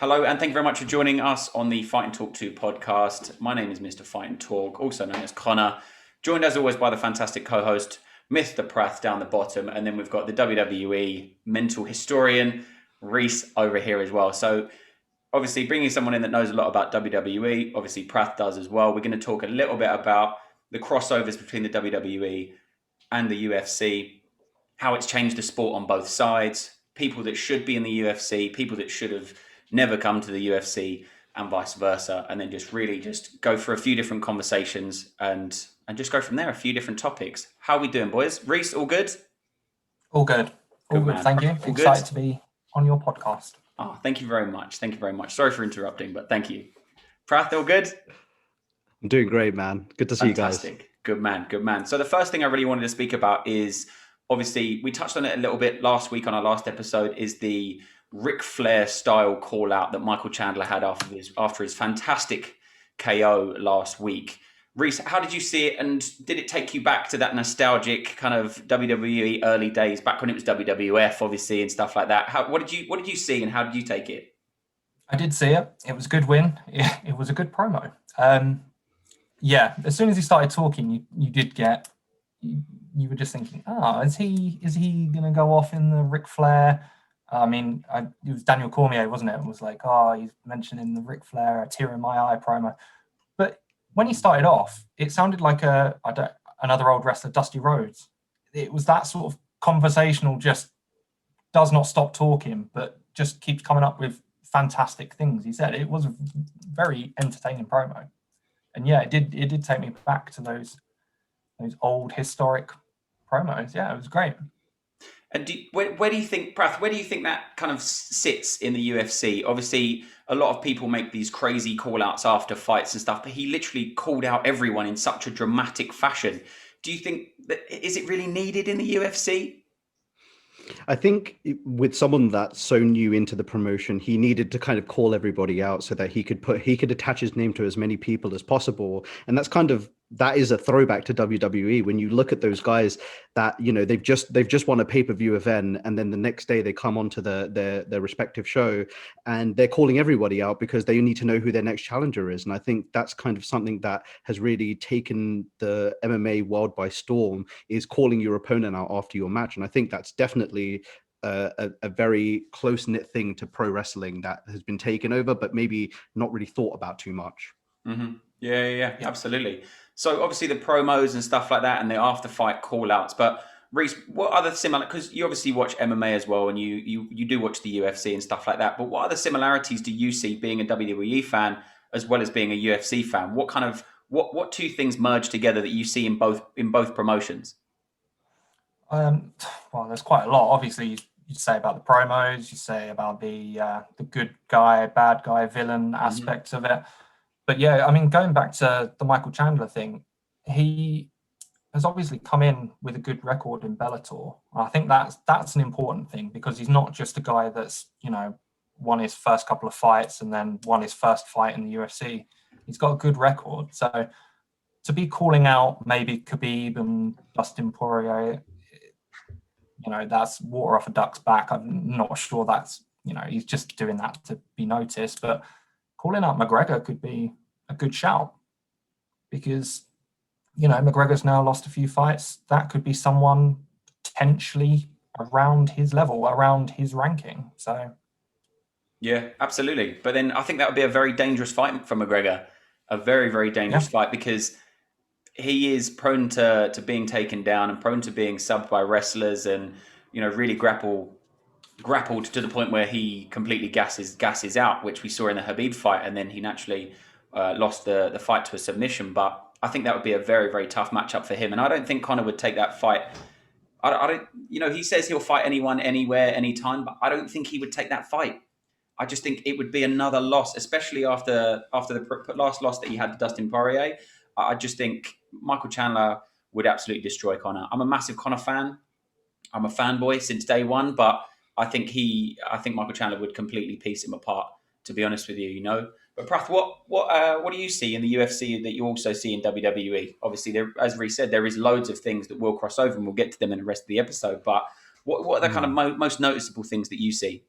Hello, and thank you very much for joining us on the Fight and Talk 2 podcast. My name is Mr. Fight and Talk, also known as Connor, joined as always by the fantastic co-host, Mr. Prath down the bottom, and then we've got the WWE mental historian, Reese, over here as well. So obviously bringing someone in that knows a lot about WWE, obviously Prath does as well. We're going to talk a little bit about the crossovers between the WWE and the UFC, how it's changed the sport on both sides, people that should be in the UFC, people that should have never come to the UFC, and vice versa, and then just really just go for a few different conversations and just go from there, a few different topics. How are we doing, boys? Reese, all good? All good. All good, thank you. All Excited good? to be on your podcast. Oh, thank you very much. Thank you very much. Sorry for interrupting, but thank you. Prath, all good? I'm doing great, man. Good to see you guys. Fantastic. Good man, good man. So the first thing I really wanted to speak about is, obviously, we touched on it a little bit last week on our last episode, is the Ric Flair style call out that Michael Chandler had after his fantastic KO last week. Reese, how did you see it, and did it take you back to that nostalgic kind of WWE early days, back when it was WWF, obviously, and stuff like that? What did you see, and how did you take it? I did see it. It was a good win. It was a good promo. Yeah, as soon as he started talking, you did get, you were just thinking, is he going to go off in the Ric Flair? I mean, it was Daniel Cormier, wasn't it? It was like, he's mentioning the Ric Flair, a tear in my eye promo. But when he started off, it sounded like another old wrestler, Dusty Rhodes. It was that sort of conversational, just does not stop talking, but just keeps coming up with fantastic things. He said it was a very entertaining promo, and yeah, it did take me back to those old historic promos. Yeah, it was great. And where do you think, Prath, where do you think that kind of sits in the UFC? Obviously, a lot of people make these crazy call-outs after fights and stuff, but he literally called out everyone in such a dramatic fashion. Do you think is it really needed in the UFC? I think with someone that's so new into the promotion, he needed to kind of call everybody out so that he could attach his name to as many people as possible. And that is a throwback to WWE. When you look at those guys that, they've just won a pay-per-view event, and then the next day they come onto their respective show and they're calling everybody out because they need to know who their next challenger is. And I think that's kind of something that has really taken the MMA world by storm, is calling your opponent out after your match. And I think that's definitely a very close-knit thing to pro wrestling that has been taken over, but maybe not really thought about too much. Mm-hmm. Yeah, absolutely. So obviously the promos and stuff like that, and the after-fight call-outs. But Reese, what other similar? Because you obviously watch MMA as well, and you do watch the UFC and stuff like that. But what other similarities do you see being a WWE fan as well as being a UFC fan? What kind of what two things merge together that you see in both promotions? Well, there's quite a lot. Obviously, you say about the promos, you say about the good guy, bad guy, villain aspects of it. But yeah, I mean, going back to the Michael Chandler thing, he has obviously come in with a good record in Bellator. I think that's an important thing, because he's not just a guy that's, won his first couple of fights and then won his first fight in the UFC. He's got a good record. So to be calling out maybe Khabib and Dustin Poirier, that's water off a duck's back. I'm not sure that's, he's just doing that to be noticed. But calling out McGregor could be a good shout, because, McGregor's now lost a few fights. That could be someone potentially around his level, around his ranking. So, yeah, absolutely. But then I think that would be a very dangerous fight for McGregor, a very, very dangerous fight, because he is prone to being taken down and prone to being subbed by wrestlers, and really grappled to the point where he completely gasses out, which we saw in the Khabib fight, and then he naturally lost the fight to a submission. But I think that would be a very, very tough matchup for him, and I don't think Conor would take that fight. I don't, he says he'll fight anyone, anywhere, anytime, but I don't think he would take that fight. I just think it would be another loss, especially after the last loss that he had to Dustin Poirier. I just think Michael Chandler would absolutely destroy Conor. I'm a massive Conor fan. I'm a fanboy since day one, but I think Michael Chandler would completely piece him apart, to be honest with you, But Prath, what do you see in the UFC that you also see in WWE? Obviously, as Reece said, there is loads of things that will cross over, and we'll get to them in the rest of the episode. But what are the kind of most noticeable things that you see?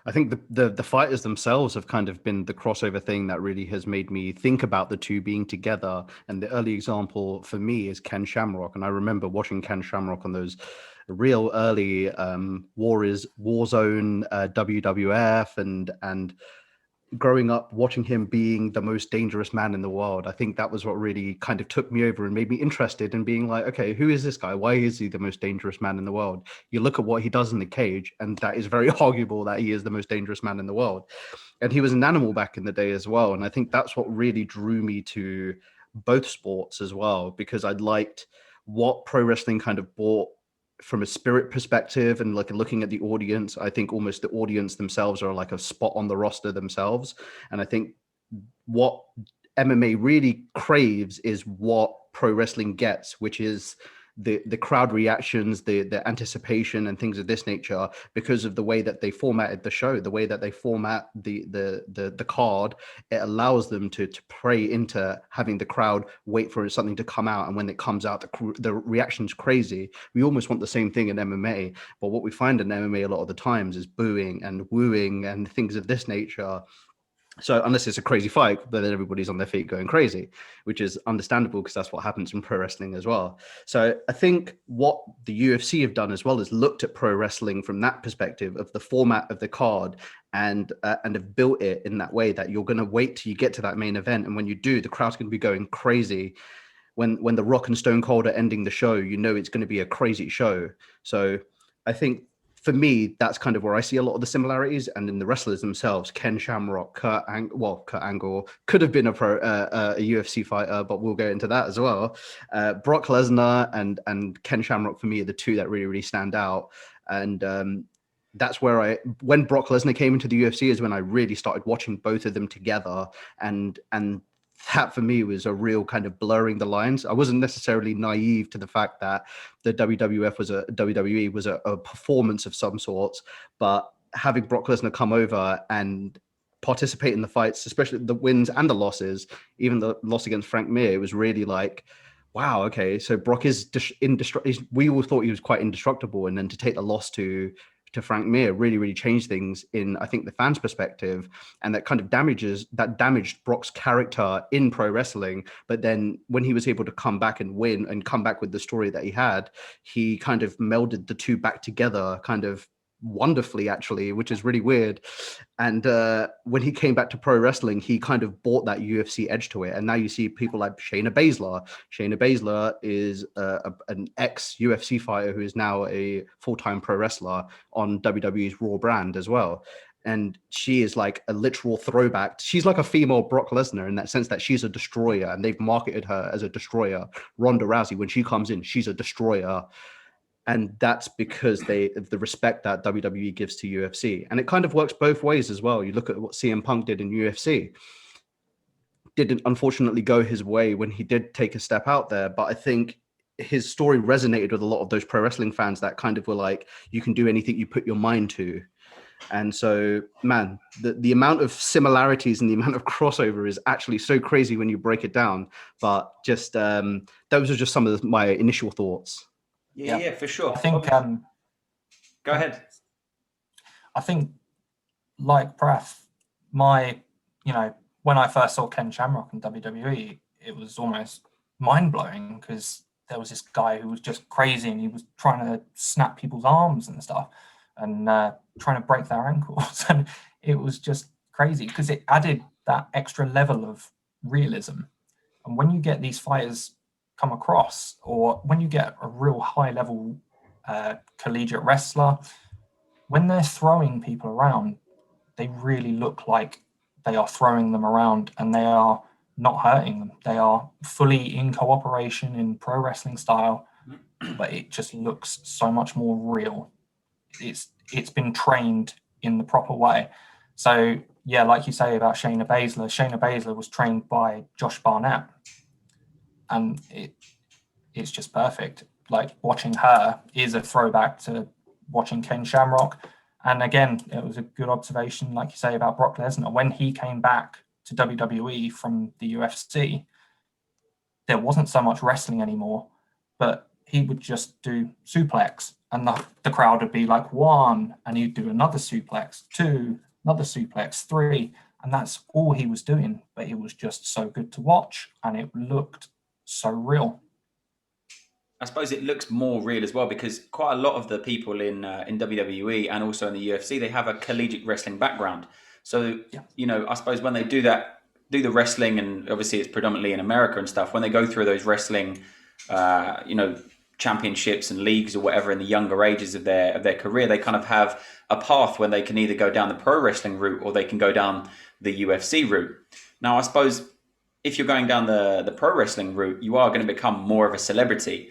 I think the fighters themselves have kind of been the crossover thing that really has made me think about the two being together. And the early example for me is Ken Shamrock. And I remember watching Ken Shamrock on those real early Warzone, WWF, and growing up watching him being the most dangerous man in the world. I think that was what really kind of took me over and made me interested in being like, okay, who is this guy? Why is he the most dangerous man in the world? You look at what he does in the cage, and that is very arguable that he is the most dangerous man in the world. And he was an animal back in the day as well. And I think that's what really drew me to both sports as well, because I liked what pro wrestling kind of brought from a spirit perspective, and like looking at the audience. I think almost the audience themselves are like a spot on the roster themselves. And I think what MMA really craves is what pro wrestling gets, which is the crowd reactions, the anticipation, and things of this nature, because of the way that they formatted the show, the way that they format the card. It allows them to prey into having the crowd wait for something to come out, and when it comes out, the reaction's crazy. We almost want the same thing in MMA, but what we find in MMA a lot of the times is booing and wooing and things of this nature. So unless it's a crazy fight, then everybody's on their feet going crazy, which is understandable because that's what happens in pro wrestling as well. So I think what the UFC have done as well is looked at pro wrestling from that perspective of the format of the card, and have built it in that way that you're going to wait till you get to that main event. And when you do, the crowd's going to be going crazy. When the Rock and Stone Cold are ending the show, you know it's going to be a crazy show. So I think for me, that's kind of where I see a lot of the similarities. And in the wrestlers themselves, Ken Shamrock, Kurt Angle could have been a UFC fighter, but we'll go into that as well. Brock Lesnar and Ken Shamrock for me are the two that really, really stand out. And that's where when Brock Lesnar came into the UFC is when I really started watching both of them together. And that for me was a real kind of blurring the lines. I wasn't necessarily naive to the fact that the WWE was a performance of some sorts, but having Brock Lesnar come over and participate in the fights, especially the wins and the losses, even the loss against Frank Mir, it was really like, wow, okay, so Brock is indestructible. We all thought he was quite indestructible, and then to take the loss to Frank Mir really, really changed things in, I think, the fans' perspective, and that kind of damaged Brock's character in pro wrestling. But then when he was able to come back and win and come back with the story that he had, he kind of melded the two back together kind of wonderfully, actually, which is really weird. And when he came back to pro wrestling, he kind of brought that UFC edge to it. And now you see people like Shayna Baszler. Shayna Baszler is an ex-UFC fighter who is now a full-time pro wrestler on WWE's Raw brand as well. And she is like a literal throwback. She's like a female Brock Lesnar in that sense that she's a destroyer, and they've marketed her as a destroyer. Ronda Rousey, when she comes in, she's a destroyer. And that's because of the respect that WWE gives to UFC. And it kind of works both ways as well. You look at what CM Punk did in UFC. Didn't unfortunately go his way when he did take a step out there. But I think his story resonated with a lot of those pro wrestling fans that kind of were like, you can do anything you put your mind to. And so, man, the amount of similarities and the amount of crossover is actually so crazy when you break it down. But just those are just some of my initial thoughts. Yeah, for sure. I think. Go ahead. I think, like Prath, when I first saw Ken Shamrock in WWE, it was almost mind blowing because there was this guy who was just crazy and he was trying to snap people's arms and stuff and trying to break their ankles, and it was just crazy because it added that extra level of realism. And when you get these fighters come across, or when you get a real high level collegiate wrestler, when they're throwing people around, they really look like they are throwing them around and they are not hurting them. They are fully in cooperation in pro wrestling style, but it just looks so much more real. It's been trained in the proper way. So yeah, like you say about Shayna Baszler was trained by Josh Barnett, and it's just perfect. Like, watching her is a throwback to watching Ken Shamrock. And again, it was a good observation, like you say, about Brock Lesnar. When he came back to WWE from the UFC, there wasn't so much wrestling anymore, but he would just do suplex and the crowd would be like 1, and he'd do another suplex, 2, another suplex, 3, and that's all he was doing. But it was just so good to watch, and it looked so real. I suppose it looks more real as well because quite a lot of the people in WWE and also in the UFC, they have a collegiate wrestling background. So I suppose when they do the wrestling, and obviously it's predominantly in America and stuff. When they go through those wrestling, championships and leagues or whatever in the younger ages of their career, they kind of have a path when they can either go down the pro wrestling route or they can go down the UFC route. Now, I suppose if you're going down the pro wrestling route, you are going to become more of a celebrity.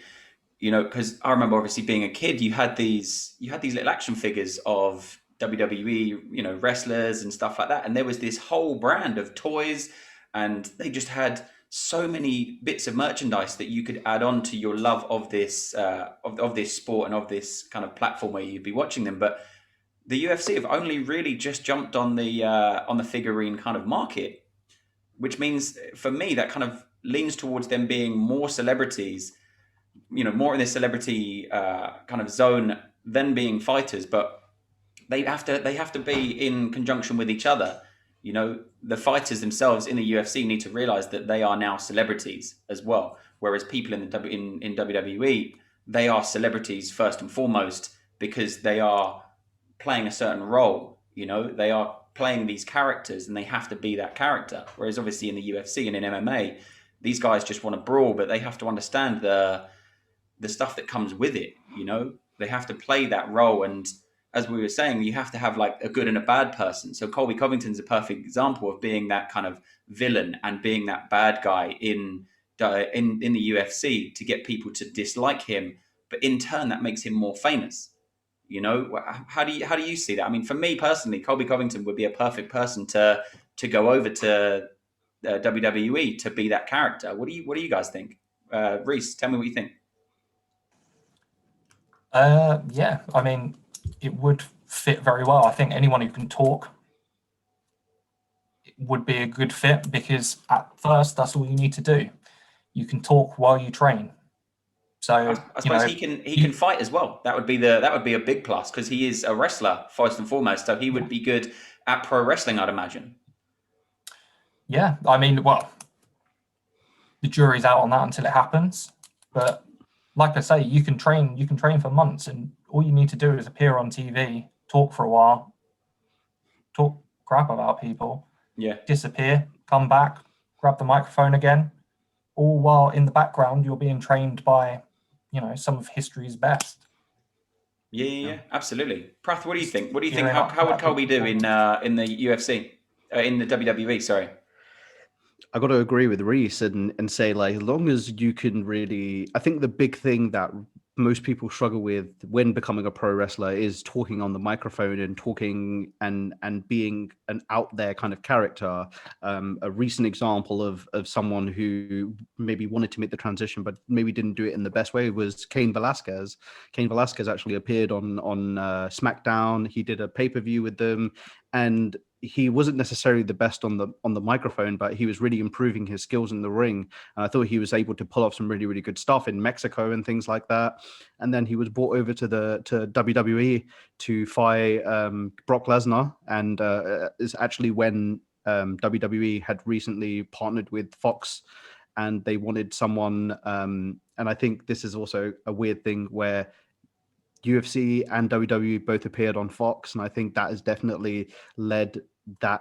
Because I remember obviously being a kid, you had these little action figures of WWE, wrestlers and stuff like that, and there was this whole brand of toys, and they just had so many bits of merchandise that you could add on to your love of this of this sport and of this kind of platform where you'd be watching them. But the UFC have only really just jumped on the figurine kind of market, which means for me that kind of leans towards them being more celebrities, more in the celebrity kind of zone than being fighters. But they have to be in conjunction with each other. The fighters themselves in the UFC need to realize that they are now celebrities as well. Whereas people in WWE, they are celebrities first and foremost because they are playing a certain role. They are playing these characters and they have to be that character. Whereas obviously in the UFC and in MMA, these guys just want to brawl, but they have to understand the stuff that comes with it. They have to play that role. And as we were saying, you have to have like a good and a bad person. So Colby Covington's a perfect example of being that kind of villain and being that bad guy in the UFC to get people to dislike him. But in turn, that makes him more famous. How do you see that? I mean, for me personally, Colby Covington would be a perfect person to go over to WWE to be that character. What do you guys think? Reese, tell me what you think. Yeah, I mean, it would fit very well. I think anyone who can talk would be a good fit because at first that's all you need to do. You can talk while you train. So I suppose he can fight as well. That would be a big plus because he is a wrestler first and foremost. So he would be good at pro wrestling, I'd imagine. Yeah, I mean, well, the jury's out on that until it happens. But like I say, you can train for months, and all you need to do is appear on TV, talk for a while, talk crap about people, disappear, come back, grab the microphone again, all while in the background you're being trained by, some of history's best. Yeah, absolutely. Prath, what do you think? What do you think? How would Colby do in the UFC, in the WWE? Sorry. I got to agree with Reese and say, like, as long as you can really, I think the big thing that most people struggle with when becoming a pro wrestler is talking on the microphone and talking and being an out there kind of character. A recent example of someone who maybe wanted to make the transition but maybe didn't do it in the best way was Cain Velasquez. Cain Velasquez actually appeared on SmackDown. He did a pay-per-view with them, and he wasn't necessarily the best on the microphone, but he was really improving his skills in the ring. And I thought he was able to pull off some really, really good stuff in Mexico and things like that. And then he was brought over to WWE to fight Brock Lesnar, and is actually when WWE had recently partnered with Fox, and they wanted someone. And I think this is also a weird thing where UFC and WWE both appeared on Fox, and I think that has definitely led the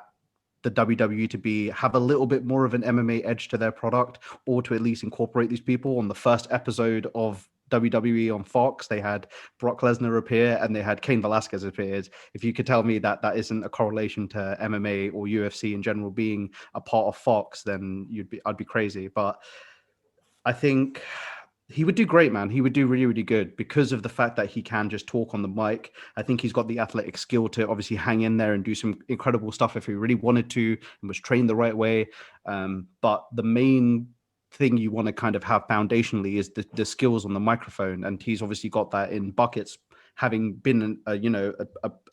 WWE to have a little bit more of an MMA edge to their product, or to at least incorporate these people. On the first episode of WWE on Fox, they had Brock Lesnar appear and they had Cain Velasquez appeared. If you could tell me that isn't a correlation to MMA or UFC in general being a part of Fox, then I'd be crazy. But I think he would do great, man. He would do really, really good because of the fact that he can just talk on the mic. I think he's got the athletic skill to obviously hang in there and do some incredible stuff if he really wanted to and was trained the right way. But the main thing you want to kind of have foundationally is the skills on the microphone. And he's obviously got that in buckets having been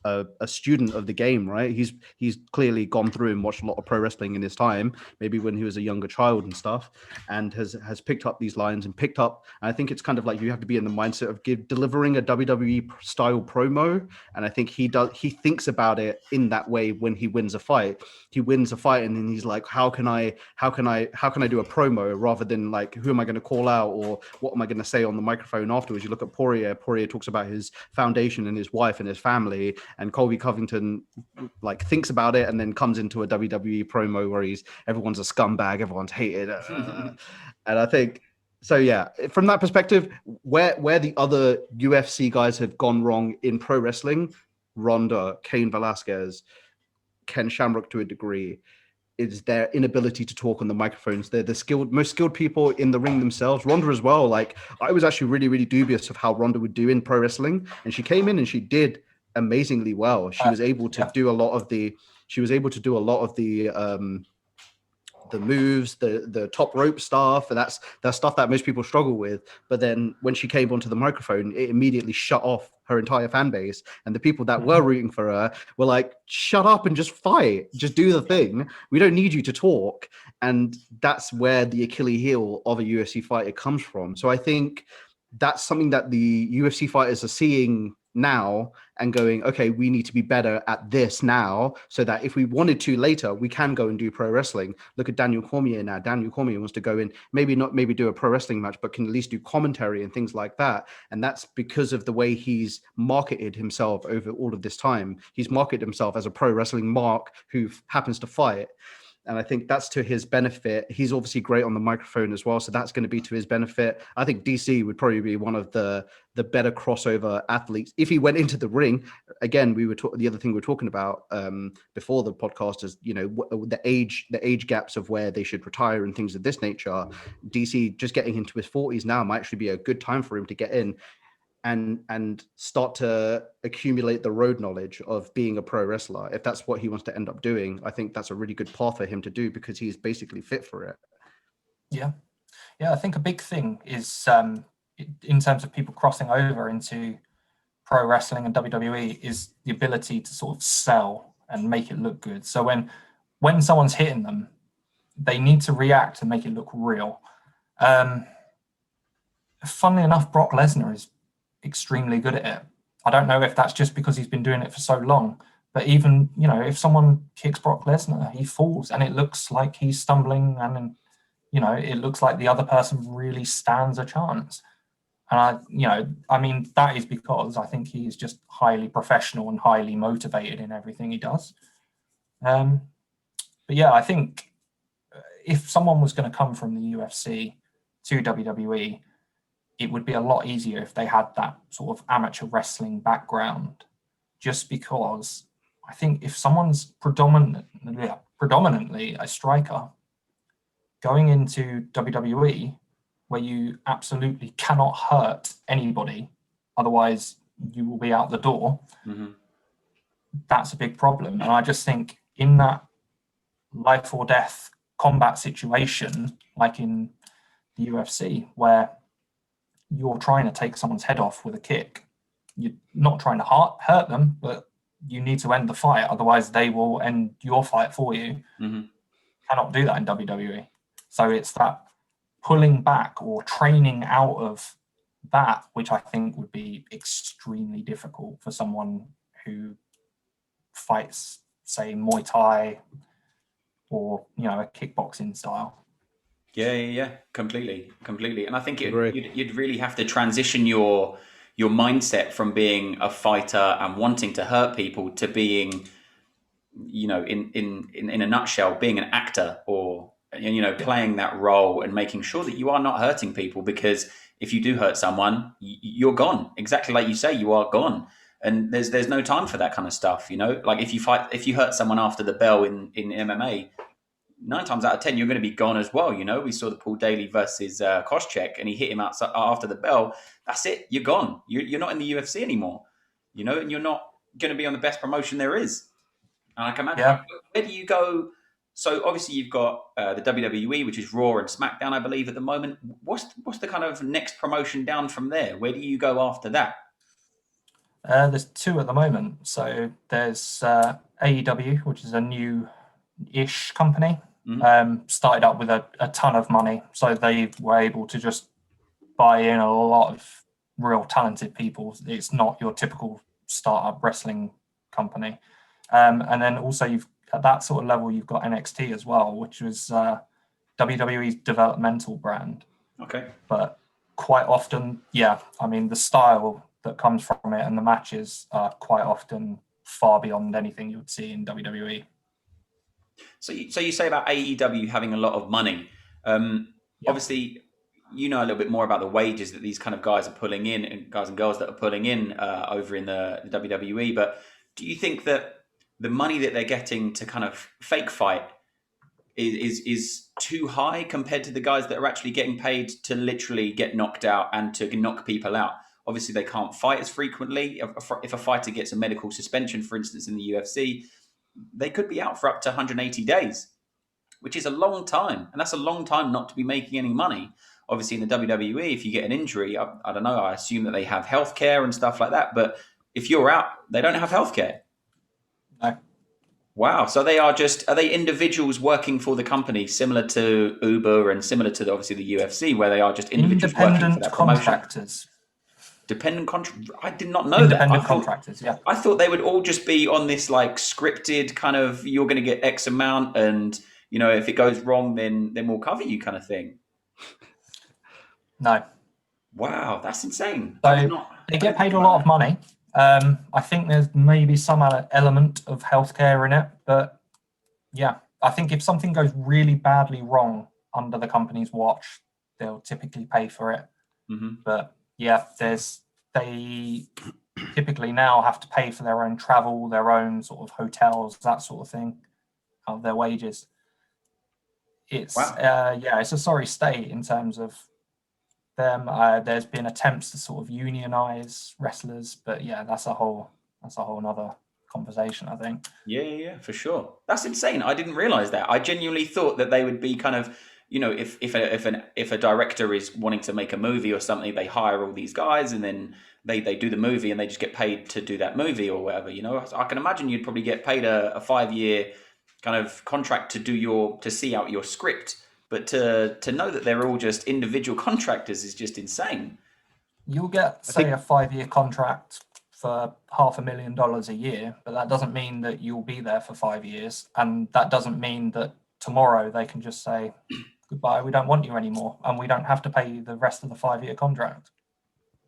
a student of the game, right? He's clearly gone through and watched a lot of pro wrestling in his time, maybe when he was a younger child and stuff, and has picked up these lines and picked up. And I think it's kind of like you have to be in the mindset of delivering a WWE style promo, and I think he thinks about it in that way when he wins a fight. He wins a fight and then he's like, how can I do a promo rather than like, who am I going to call out or what am I going to say on the microphone afterwards? You look at Poirier talks about his foundation and his wife and his family, and Colby Covington like thinks about it and then comes into a WWE promo where everyone's a scumbag, everyone's hated. And I think, so yeah, from that perspective, where the other UFC guys have gone wrong in pro wrestling, Ronda, Cain Velasquez, Ken Shamrock to a degree, is their inability to talk on the microphones. They're the most skilled people in the ring themselves. Ronda as well. Like, I was actually really, really dubious of how Ronda would do in pro wrestling, and she came in and she did amazingly well. She was able to do a lot of the. She was able to do a lot of the moves, the top rope stuff, and that's stuff that most people struggle with. But then when she came onto the microphone, it immediately shut off her entire fan base, and the people that were rooting for her were like, shut up and just fight, just do the thing, we don't need you to talk. And that's where the Achilles heel of a UFC fighter comes from. So I think that's something that the UFC fighters are seeing now and going, okay, we need to be better at this now, so that if we wanted to later, we can go and do pro wrestling. Look at Daniel Cormier now. Daniel Cormier wants to go in, maybe do a pro wrestling match, but can at least do commentary and things like that. And that's because of the way he's marketed himself over all of this time. He's marketed himself as a pro wrestling mark who happens to fight. And I think that's to his benefit. He's obviously great on the microphone as well, so that's going to be to his benefit. I think DC would probably be one of the better crossover athletes if he went into the ring. Again, the other thing we're talking about before the podcast is, you know, the age gaps of where they should retire and things of this nature. DC just getting into his 40s now might actually be a good time for him to get in and start to accumulate the road knowledge of being a pro wrestler. If that's what he wants to end up doing, I think that's a really good path for him to do, because he's basically fit for it. Yeah. I think a big thing is in terms of people crossing over into pro wrestling and WWE is the ability to sort of sell and make it look good. So when someone's hitting them, they need to react and make it look real. Funnily enough, Brock Lesnar is extremely good at it. I don't know if that's just because he's been doing it for so long, but even, you know, if someone kicks Brock Lesnar, he falls and it looks like he's stumbling, and, you know, it looks like the other person really stands a chance. And that is because I think he's just highly professional and highly motivated in everything he does. But yeah, I think if someone was going to come from the UFC to WWE, it would be a lot easier if they had that sort of amateur wrestling background, just because I think if someone's predominantly a striker going into WWE, where you absolutely cannot hurt anybody, otherwise you will be out the door, that's a big problem. And I just think in that life or death combat situation, like in the UFC, where you're trying to take someone's head off with a kick, you're not trying to hurt them, but you need to end the fight, otherwise they will end your fight for you. Cannot do that in WWE. So it's that pulling back or training out of that, which I think would be extremely difficult for someone who fights, say, Muay Thai or, you know, a kickboxing style. Yeah, completely. And I think you'd really have to transition your mindset from being a fighter and wanting to hurt people to being, you know, in a nutshell, being an actor, or, you know, playing that role and making sure that you are not hurting people, because if you do hurt someone, you're gone. Exactly like you say, you are gone. And there's no time for that kind of stuff, you know. Like if you hurt someone after the bell in MMA, 9 times out of 10, you're going to be gone as well. You know, we saw the Paul Daly versus Koscheck, and he hit him outside after the bell. That's it. You're gone. You're not in the UFC anymore, you know, and you're not going to be on the best promotion there is. And I can imagine, where do you go? So obviously you've got the WWE, which is Raw and SmackDown, I believe, at the moment. What's the kind of next promotion down from there? Where do you go after that? There's two at the moment. So there's AEW, which is a new-ish company. Started up with a ton of money, so they were able to just buy in a lot of real talented people. It's not your typical startup wrestling company. And then also you've at that sort of level, you've got NXT as well, which was WWE's developmental brand. Okay. But quite often, I mean, the style that comes from it and the matches are quite often far beyond anything you would see in WWE. So you say about AEW having a lot of money. Obviously, you know a little bit more about the wages that these kind of guys are pulling in, and guys and girls that are pulling in over in the WWE. But do you think that the money that they're getting to kind of fake fight is too high compared to the guys that are actually getting paid to literally get knocked out and to knock people out? Obviously, they can't fight as frequently. If a fighter gets a medical suspension, for instance, in the UFC, they could be out for up to 180 days, which is a long time. And that's a long time not to be making any money. Obviously, in the WWE, if you get an injury, I don't know, I assume that they have healthcare and stuff like that. But if you're out, they don't have healthcare. No. Wow. So are they individuals working for the company, similar to Uber and similar to obviously the UFC, where they are just individuals working for that promotion? Contractors. I did not know that. Independent contractors, yeah. I thought they would all just be on this like scripted kind of, you're going to get X amount, and you know if it goes wrong, then we'll cover you kind of thing. No. Wow, that's insane. So they get paid a lot of money. I think there's maybe some element of healthcare in it, but yeah, I think if something goes really badly wrong under the company's watch, they'll typically pay for it. But yeah, they typically now have to pay for their own travel, their own sort of hotels, that sort of thing, out of their wages. It's it's a sorry state in terms of them. There's been attempts to sort of unionize wrestlers, but yeah, that's a whole nother conversation, I think. Yeah, for sure. That's insane. I didn't realize that. I genuinely thought that they would be kind of, you know, if a director is wanting to make a movie or something, they hire all these guys and then they do the movie and they just get paid to do that movie or whatever. You know, I can imagine you'd probably get paid a 5-year kind of contract to see out your script. But to know that they're all just individual contractors is just insane. You'll get, say, a 5-year contract for $500,000 a year, but that doesn't mean that you'll be there for 5 years. And that doesn't mean that tomorrow they can just say, goodbye, we don't want you anymore. And we don't have to pay you the rest of the 5-year contract.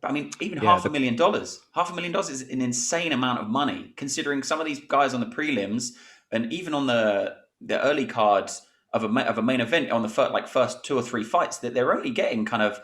But I mean, even $500,000. $500,000 is an insane amount of money, considering some of these guys on the prelims and even on the early cards of a main event on the first 2 or 3 fights, that they're only getting kind of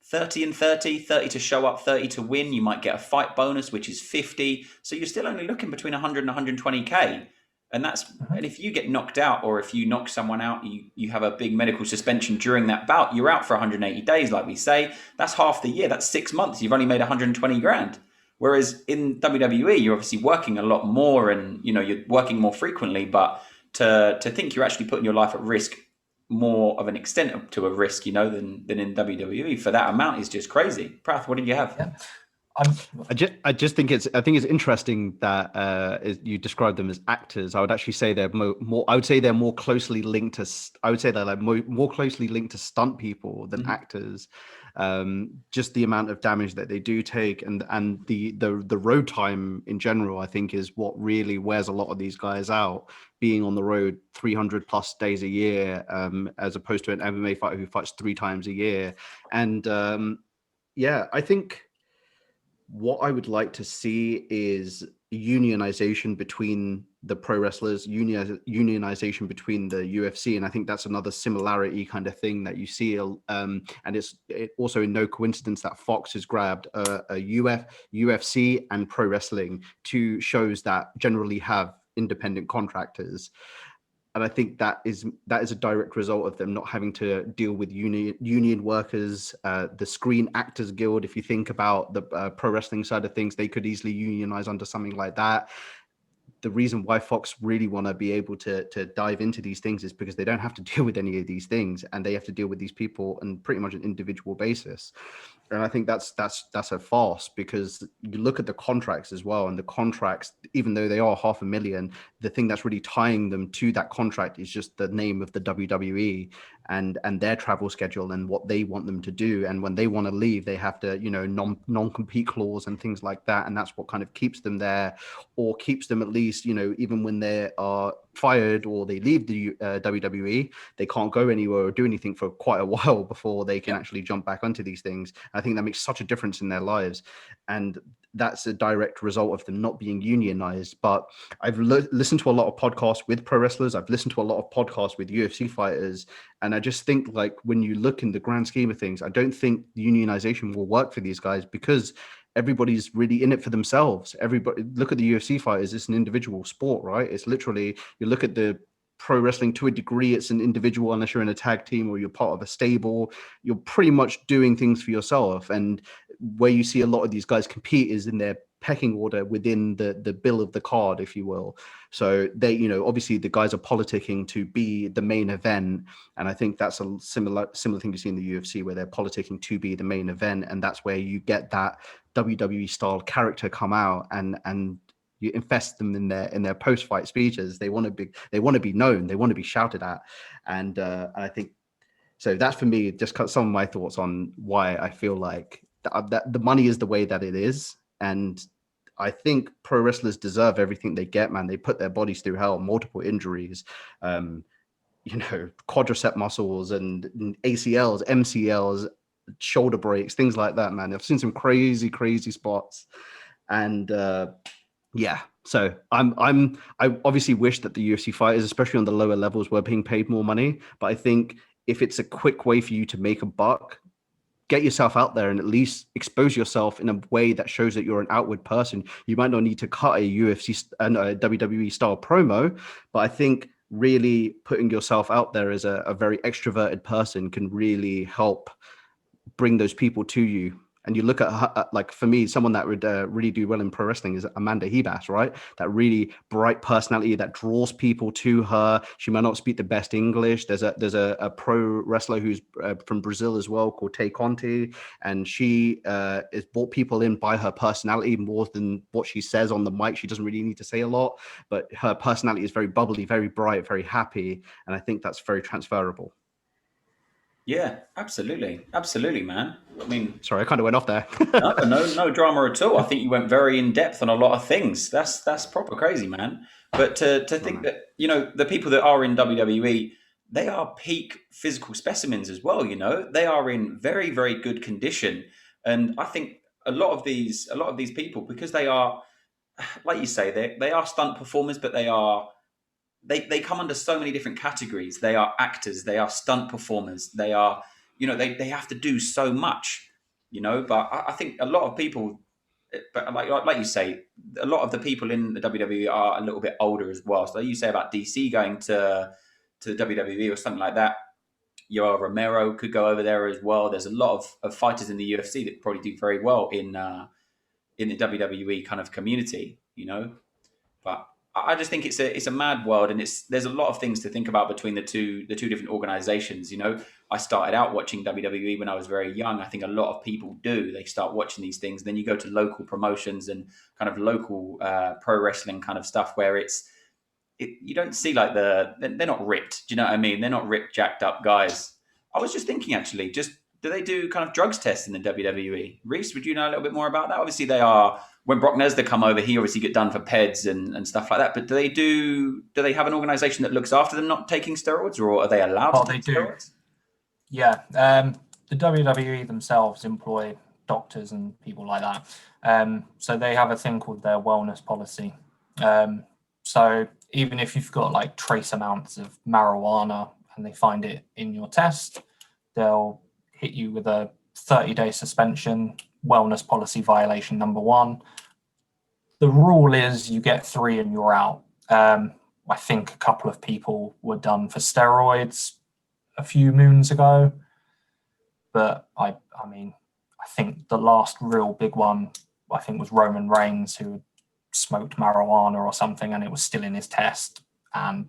30 and 30 to show up, 30 to win. You might get a fight bonus, which is 50. So you're still only looking between 100 and 120K. And and if you get knocked out, or if you knock someone out, you have a big medical suspension during that bout, you're out for 180 days, like we say. That's half the year. That's 6 months. You've only made 120 grand. Whereas in WWE, you're obviously working a lot more and, you know, you're working more frequently, but to think you're actually putting your life at risk, more of an extent to a risk, you know, than in WWE for that amount is just crazy. Prath, what did you have? Yeah. I just think it's interesting that you describe them as actors. I would actually say they're more. I would say they're more closely linked to. I would say they're like more closely linked to stunt people than actors. Just the amount of damage that they do take, and the road time in general, I think, is what really wears a lot of these guys out. Being on the road 300 plus days a year, as opposed to an MMA fighter who fights 3 times a year, and I think. What I would like to see is unionization between the pro wrestlers, unionization between the UFC, and I think that's another similarity kind of thing that you see. And it's also no coincidence that Fox has grabbed a UFC and pro wrestling, 2 shows that generally have independent contractors. And I think that is a direct result of them not having to deal with union workers. The Screen Actors Guild, if you think about the pro wrestling side of things, they could easily unionize under something like that. The reason why Fox really want to be able to dive into these things is because they don't have to deal with any of these things, and they have to deal with these people on pretty much an individual basis. And I think that's a farce, because you look at the contracts as well, and the contracts, even though they are $500,000, the thing that's really tying them to that contract is just the name of the WWE and their travel schedule and what they want them to do. And when they want to leave, they have to, non-compete clause and things like that. And that's what kind of keeps them there, or keeps them at least, even when they are fired or they leave the WWE, they can't go anywhere or do anything for quite a while before they can actually jump back onto these things. I think that makes such a difference in their lives, and that's a direct result of them not being unionized. But I've listened to a lot of podcasts with pro wrestlers. I've listened to a lot of podcasts with UFC fighters, and I just think, like, when you look in the grand scheme of things, I don't think unionization will work for these guys, because everybody's really in it for themselves. Everybody, look at the UFC fighters, it's an individual sport, right? It's literally, you look at the pro wrestling, to a degree it's an individual, unless you're in a tag team or you're part of a stable. You're pretty much doing things for yourself. And where you see a lot of these guys compete is in their pecking order within the bill of the card, if you will. So they, obviously the guys are politicking to be the main event, and I think that's a similar thing you see in the UFC, where they're politicking to be the main event, and that's where you get that WWE style character come out, and you invest them in their post-fight speeches. They want to be known, they want to be shouted at, and I think so. That's, for me, just some of my thoughts on why I feel like that the money is the way that it is. And I think pro wrestlers deserve everything they get, man. They put their bodies through hell, multiple injuries, quadricep muscles and ACLs, MCLs, shoulder breaks, things like that, man. I've seen some crazy spots. And yeah, so I obviously wish that the UFC fighters, especially on the lower levels, were being paid more money. But I think if it's a quick way for you to make a buck, get yourself out there and at least expose yourself in a way that shows that you're an outward person. You might not need to cut a UFC and a WWE style promo, but I think really putting yourself out there as a very extroverted person can really help bring those people to you. And you look at her, like, for me, someone that would really do well in pro wrestling is Amanda Hebas, right? That really bright personality that draws people to her. She might not speak the best English. There's a pro wrestler who's from Brazil as well, called Tay Conti, and she has brought people in by her personality more than what she says on the mic. She doesn't really need to say a lot, but her personality is very bubbly, very bright, very happy, and I think that's very transferable. Yeah, absolutely, man. I mean, sorry, I kind of went off there. no drama at all. I think you went very in depth on a lot of things. That's proper crazy, man. But to think that, the people that are in WWE, they are peak physical specimens as well. They are in very, very good condition, and I think a lot of these people, because they are, like you say, they are stunt performers, but they come under so many different categories. They are actors, they are stunt performers, they are, they have to do so much, but I think a lot of people, but like you say, a lot of the people in the WWE are a little bit older as well. So you say about DC going to the WWE or something like that. Yoel Romero could go over there as well. There's a lot of fighters in the UFC that probably do very well in the WWE kind of community, but I just think it's a mad world, and there's a lot of things to think about between the two different organizations. I started out watching WWE when I was very young. I think a lot of people do. They start watching these things, then you go to local promotions and kind of local pro wrestling kind of stuff where you don't see like they're not ripped. Do you know what I mean? They're not ripped, jacked up guys. I was just thinking, actually, do they do kind of drugs tests in the WWE? Reese, would you know a little bit more about that? Obviously, they are. When Brock Lesnar come over, he obviously get done for peds and stuff like that. But do they have an organization that looks after them not taking steroids, or are they allowed to take steroids? Yeah, the WWE themselves employ doctors and people like that. So they have a thing called their wellness policy. So even if you've got like trace amounts of marijuana and they find it in your test, they'll hit you with a 30-day suspension, wellness policy violation number 1. The rule is you get 3 and you're out. I think a couple of people were done for steroids a few moons ago, but I mean, I think the last real big one, I think, was Roman Reigns, who smoked marijuana or something, and it was still in his test, and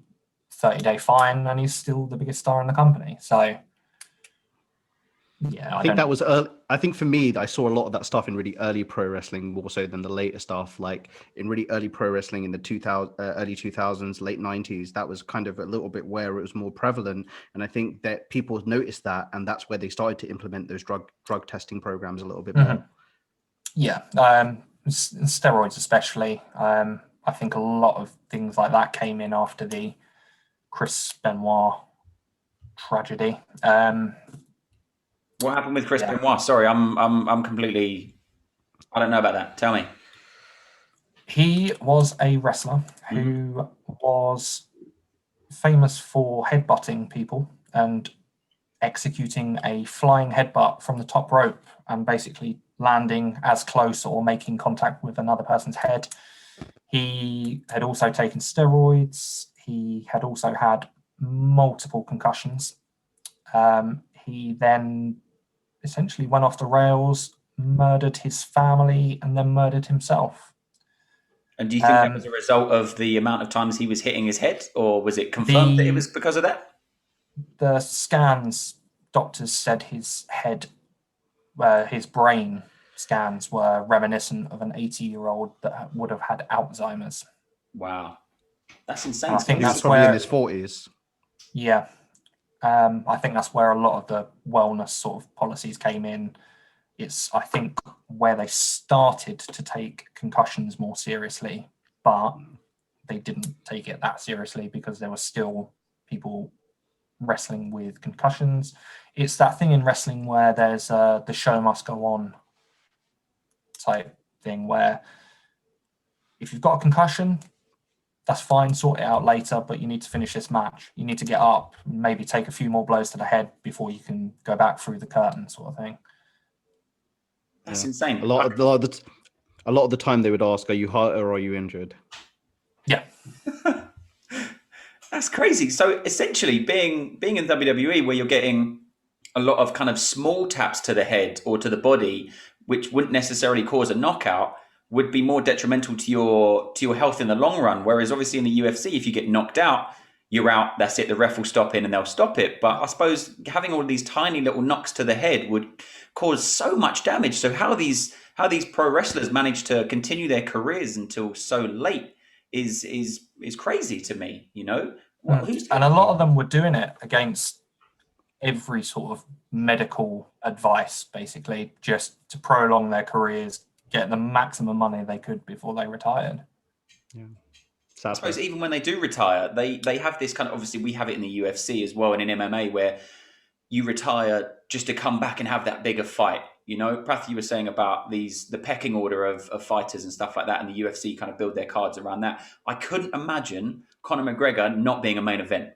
30-day fine, and he's still the biggest star in the company. So Yeah, I think that was early. I think for me, I saw a lot of that stuff in really early pro wrestling more so than the later stuff. Like in really early pro wrestling in the early 2000s, late 90s, that was kind of a little bit where it was more prevalent. And I think that people noticed that, and that's where they started to implement those drug testing programs a little bit more. Yeah, steroids especially. I think a lot of things like that came in after the Chris Benoit tragedy. What happened with Chris Benoit? Sorry, I'm completely. I don't know about that. Tell me. He was a wrestler who was famous for headbutting people and executing a flying headbutt from the top rope and basically landing as close or making contact with another person's head. He had also taken steroids. He had also had multiple concussions. He then essentially went off the rails, murdered his family, and then murdered himself. And do you think that was a result of the amount of times he was hitting his head, or was it confirmed that it was because of that? The scans, doctors said his head, his brain scans were reminiscent of an 80-year-old that would have had Alzheimer's. Wow, that's insane. I think that's probably where, in his 40s. Yeah, I think that's where a lot of the wellness sort of policies came in. It's, I think, where they started to take concussions more seriously, but they didn't take it that seriously because there were still people wrestling with concussions. It's that thing in wrestling where there's the show must go on type thing, where if you've got a concussion, that's fine, sort it out later, but you need to finish this match. You need to get up, maybe take a few more blows to the head before you can go back through the curtain, sort of thing. That's insane. A lot of the time they would ask, "Are you hurt or are you injured?" Yeah. That's crazy. So essentially, being in WWE, where you're getting a lot of kind of small taps to the head or to the body, which wouldn't necessarily cause a knockout, would be more detrimental to your health in the long run. Whereas obviously in the UFC, if you get knocked out, you're out. That's it. The ref will stop in and they'll stop it. But I suppose having all these tiny little knocks to the head would cause so much damage. So how these pro wrestlers manage to continue their careers until so late is crazy to me. You know, and a lot of them were doing it against every sort of medical advice, basically, just to prolong their careers, get the maximum money they could before they retired. Yeah. I suppose even when they do retire, they have this kind of, obviously we have it in the UFC as well and in MMA, where you retire just to come back and have that bigger fight. You know, Prath, you were saying about the pecking order of fighters and stuff like that, and the UFC kind of build their cards around that. I couldn't imagine Conor McGregor not being a main event.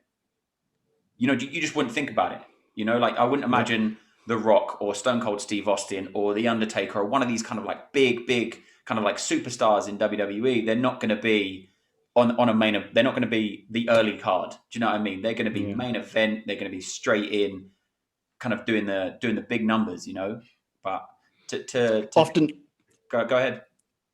You know, you just wouldn't think about it. You know, like I wouldn't imagine The Rock or Stone Cold Steve Austin or The Undertaker or one of these kind of like big kind of like superstars in WWE. They're not going to be on a main event. They're not going to be the early card. Do you know what I mean? They're going to be main event. They're going to be straight in, kind of doing the big numbers. You know, but to often go ahead.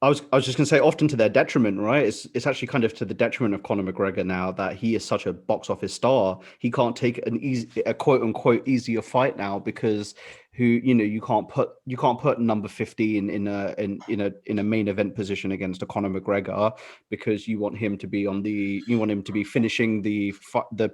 I was just going to say, often to their detriment, right? It's actually kind of to the detriment of Conor McGregor now that he is such a box office star. He can't take a quote unquote easier fight now because you can't put number 15 in a main event position against a Conor McGregor because you want him to be finishing the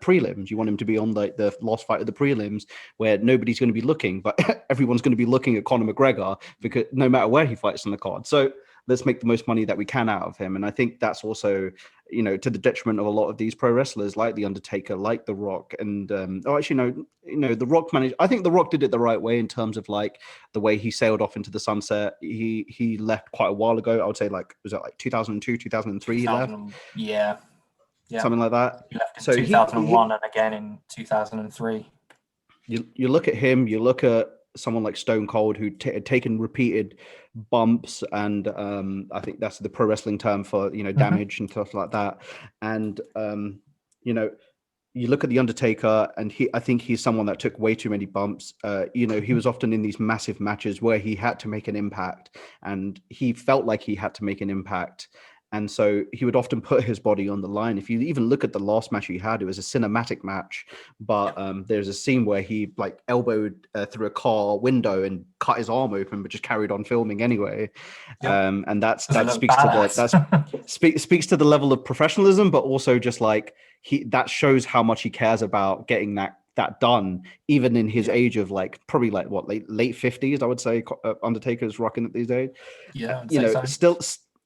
prelims. You want him to be on the last fight of the prelims where nobody's going to be looking, but everyone's going to be looking at Conor McGregor because no matter where he fights on the card. So let's make the most money that we can out of him. And I think that's also, to the detriment of a lot of these pro wrestlers like The Undertaker, like The Rock. And The Rock I think The Rock did it the right way in terms of like the way he sailed off into the sunset. He left quite a while ago. I would say was it like 2002, 2003 he left? Yeah. Something like that. He left in 2001 and again in 2003. You look at him, you look at someone like Stone Cold who had taken repeated bumps, and I think that's the pro wrestling term for damage and stuff like that. And you look at The Undertaker, and I think he's someone that took way too many bumps. He was often in these massive matches where he had to make an impact, and he felt like he had to make an impact. And so he would often put his body on the line. If you even look at the last match he had, it was a cinematic match, but there's a scene where he like elbowed through a car window and cut his arm open, but just carried on filming anyway. And that speaks to speaks to the level of professionalism, but also just like that shows how much he cares about getting that done, even in his age of like probably like what late 50s, I would say. Undertaker's rocking it these days. Yeah, you know,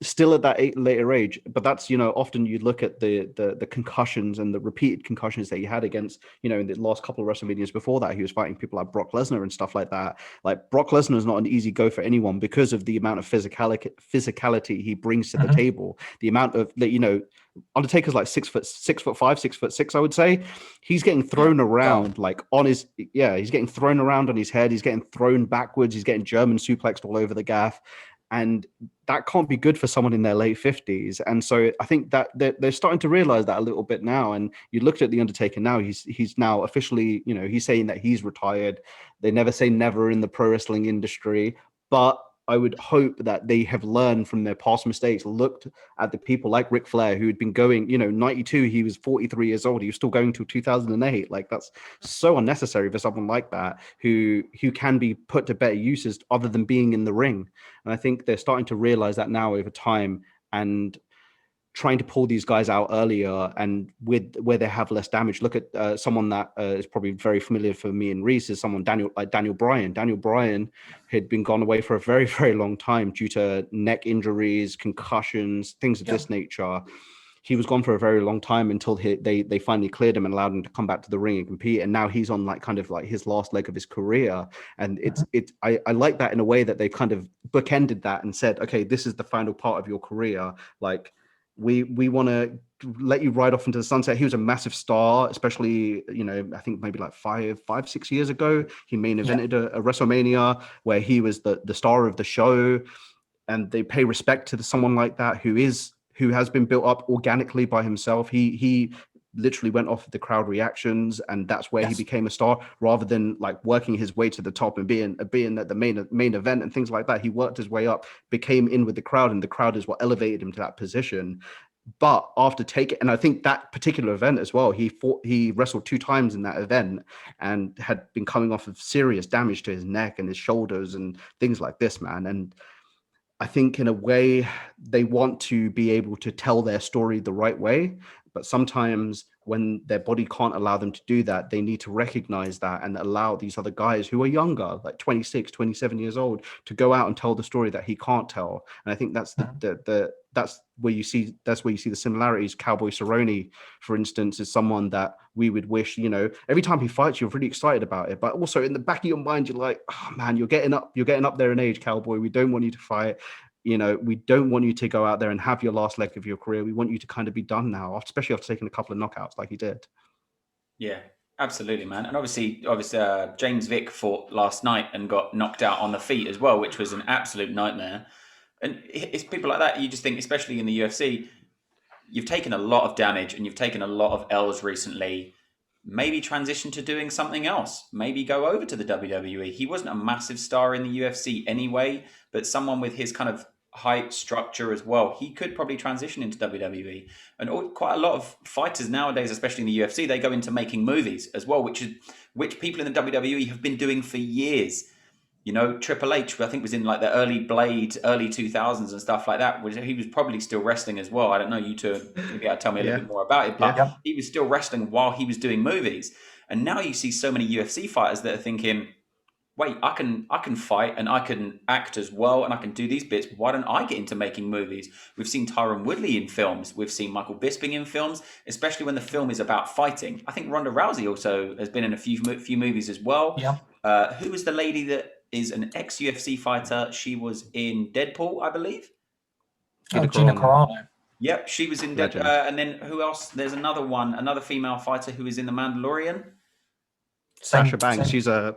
still at that later age. But that's, you know, often you look at the concussions and the repeated concussions that he had against, you know, in the last couple of WrestleManias before that, he was fighting people like Brock Lesnar and stuff like that. Like Brock Lesnar is not an easy go for anyone because of the amount of physicality he brings to the table. The amount of, you know, Undertaker's like 6'5", 6'6", I would say. He's getting thrown around like on his, he's getting thrown around on his head. He's getting thrown backwards. He's getting German suplexed all over the gaff. And that can't be good for someone in their late 50s. And so I think that they're starting to realize that a little bit now. And you looked at The Undertaker now, he's now officially, you know, he's saying that he's retired. They never say never in the pro wrestling industry, but I would hope that they have learned from their past mistakes, looked at the people like Ric Flair, who had been going, you know, 92, he was 43 years old. He was still going till 2008. Like, that's so unnecessary for someone like that, who can be put to better uses other than being in the ring. And I think they're starting to realize that now over time, and trying to pull these guys out earlier and with where they have less damage. Look at someone that is probably very familiar for me and Reese, is someone Daniel Bryan. Daniel Bryan had been gone away for a very, very long time due to neck injuries, concussions, things of this nature. He was gone for a very long time until they finally cleared him and allowed him to come back to the ring and compete. And now he's on like kind of like his last leg of his career. And I like that in a way that they've kind of bookended that and said, okay, this is the final part of your career. Like, we want to let you ride off into the sunset. He was a massive star, especially, you know, I think maybe like 6 years ago, he main evented a WrestleMania where he was the star of the show. And they pay respect to someone like that who has been built up organically by himself. He literally went off the crowd reactions, and that's where he became a star, rather than like working his way to the top and being at the main event and things like that. He worked his way up, became in with the crowd, and the crowd is what elevated him to that position. But after and I think that particular event as well, he wrestled 2 times in that event and had been coming off of serious damage to his neck and his shoulders and things like this, man. And I think in a way they want to be able to tell their story the right way, but sometimes when their body can't allow them to do that, they need to recognize that and allow these other guys who are younger, like 26, 27 years old, to go out and tell the story that he can't tell. And I think that's that's where you see the similarities. Cowboy Cerrone, for instance, is someone that we would wish, you know, every time he fights, you're really excited about it. But also in the back of your mind, you're like, oh man, you're getting up there in age, Cowboy. We don't want you to fight. You know, we don't want you to go out there and have your last leg of your career. We want you to kind of be done now, especially after taking a couple of knockouts like he did. Yeah, absolutely, man. And obviously, James Vick fought last night and got knocked out on the feet as well, which was an absolute nightmare. And it's people like that, you just think, especially in the UFC, you've taken a lot of damage and you've taken a lot of L's recently. Maybe transition to doing something else. Maybe go over to the WWE. He wasn't a massive star in the UFC anyway, but someone with his kind of height, structure as well, he could probably transition into WWE. And quite a lot of fighters nowadays, especially in the UFC, they go into making movies as well, which people in the WWE have been doing for years. You know, Triple H, I think, was in like the early Blade, early 2000s and stuff like that. He was probably still wrestling as well. I don't know, you two maybe I'll tell me a little bit more about it, but he was still wrestling while he was doing movies. And now you see so many UFC fighters that are thinking, wait, I can fight and I can act as well and I can do these bits. Why don't I get into making movies? We've seen Tyron Woodley in films. We've seen Michael Bisping in films, especially when the film is about fighting. I think Ronda Rousey also has been in a few movies as well. Yeah. Who was the lady that is an ex-UFC fighter? She was in Deadpool, I believe. Gina Carano. Yep, she was in Deadpool. And then who else? There's another female fighter who is in The Mandalorian. Sasha Banks. She's a...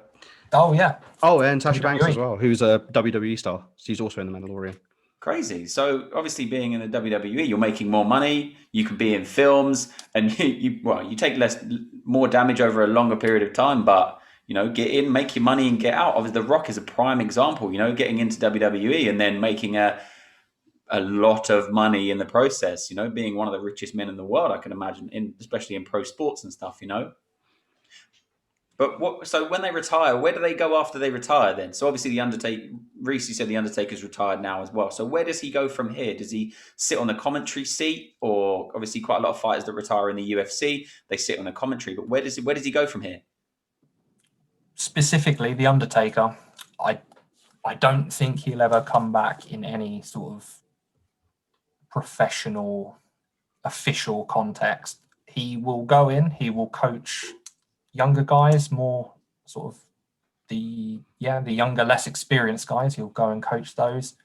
Oh, yeah. Oh, and Sasha Banks as well, who's a WWE star. She's also in The Mandalorian. Crazy. So obviously being in the WWE, you're making more money, you can be in films, and you take more damage over a longer period of time, but you know, get in, make your money and get out. Obviously, The Rock is a prime example, you know, getting into WWE and then making a a lot of money in the process, you know, being one of the richest men in the world, I can imagine, especially in pro sports and stuff, you know. But so when they retire, where do they go after they retire then? So obviously the Undertaker, Reese, you said the Undertaker's retired now as well. So where does he go from here? Does he sit on the commentary seat? Or obviously quite a lot of fighters that retire in the UFC, they sit on the commentary, but where does he go from here? Specifically, the Undertaker, I don't think he'll ever come back in any sort of professional, official context. He will go in, he will coach younger guys, more sort of the younger, less experienced guys. He'll go and coach those.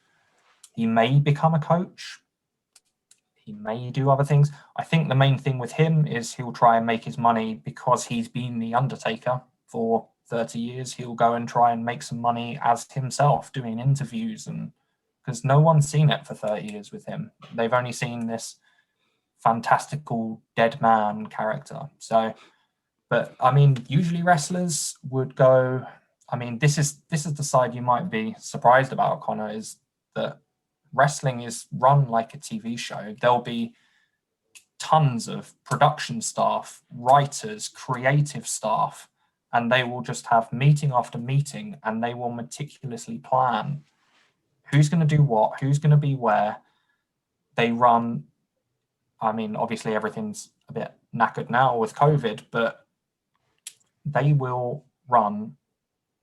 He may become a coach. He may do other things. I think the main thing with him is he'll try and make his money because he's been the Undertaker for 30 years. He'll go and try and make some money as himself, doing interviews, and because no one's seen it for 30 years with him. They've only seen this fantastical dead man character. So, but I mean, usually wrestlers would go. I mean, this is the side you might be surprised about, Connor, is that wrestling is run like a TV show. There'll be tons of production staff, writers, creative staff, and they will just have meeting after meeting, and they will meticulously plan who's going to do what, who's going to be where. They run, I mean, obviously everything's a bit knackered now with COVID, but they will run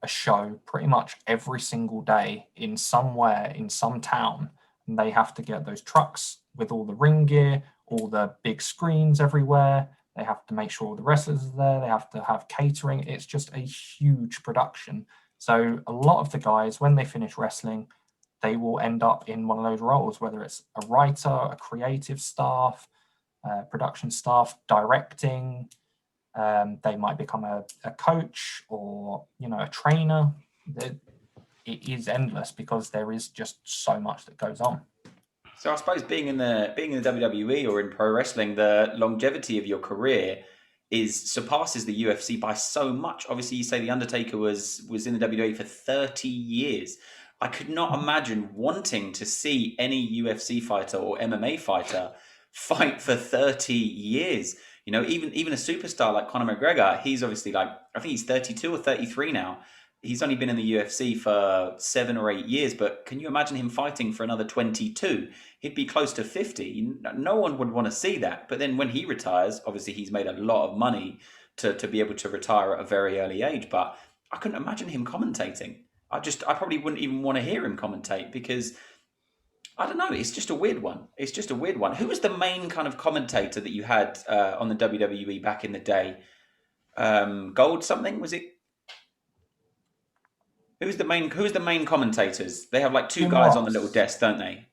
a show pretty much every single day in somewhere, in some town, and they have to get those trucks with all the ring gear, all the big screens everywhere. They have to make sure all the wrestlers are there. They have to have catering. It's just a huge production. So a lot of the guys, when they finish wrestling, they will end up in one of those roles, whether it's a writer, a creative staff, production staff, directing. They might become a coach or, you know, a trainer. It is endless because there is just so much that goes on. So I suppose being in the WWE or in pro wrestling, the longevity of your career surpasses the UFC by so much. Obviously, you say the Undertaker was in the WWE for 30 years. I could not imagine wanting to see any UFC fighter or MMA fighter fight for 30 years. You know, even a superstar like Conor McGregor, he's obviously like, I think he's 32 or 33 now. He's only been in the UFC for 7 or 8 years, but can you imagine him fighting for another 22? He'd be close to 50. No one would want to see that. But then when he retires, obviously he's made a lot of money to be able to retire at a very early age. But I couldn't imagine him commentating. I probably wouldn't even want to hear him commentate because I don't know. It's just a weird one. It's just a weird one. Who was the main kind of commentator that you had on the WWE back in the day? Gold something, was it? Who's the main commentators? They have like two Jim guys Ross. on the little desk, don't they?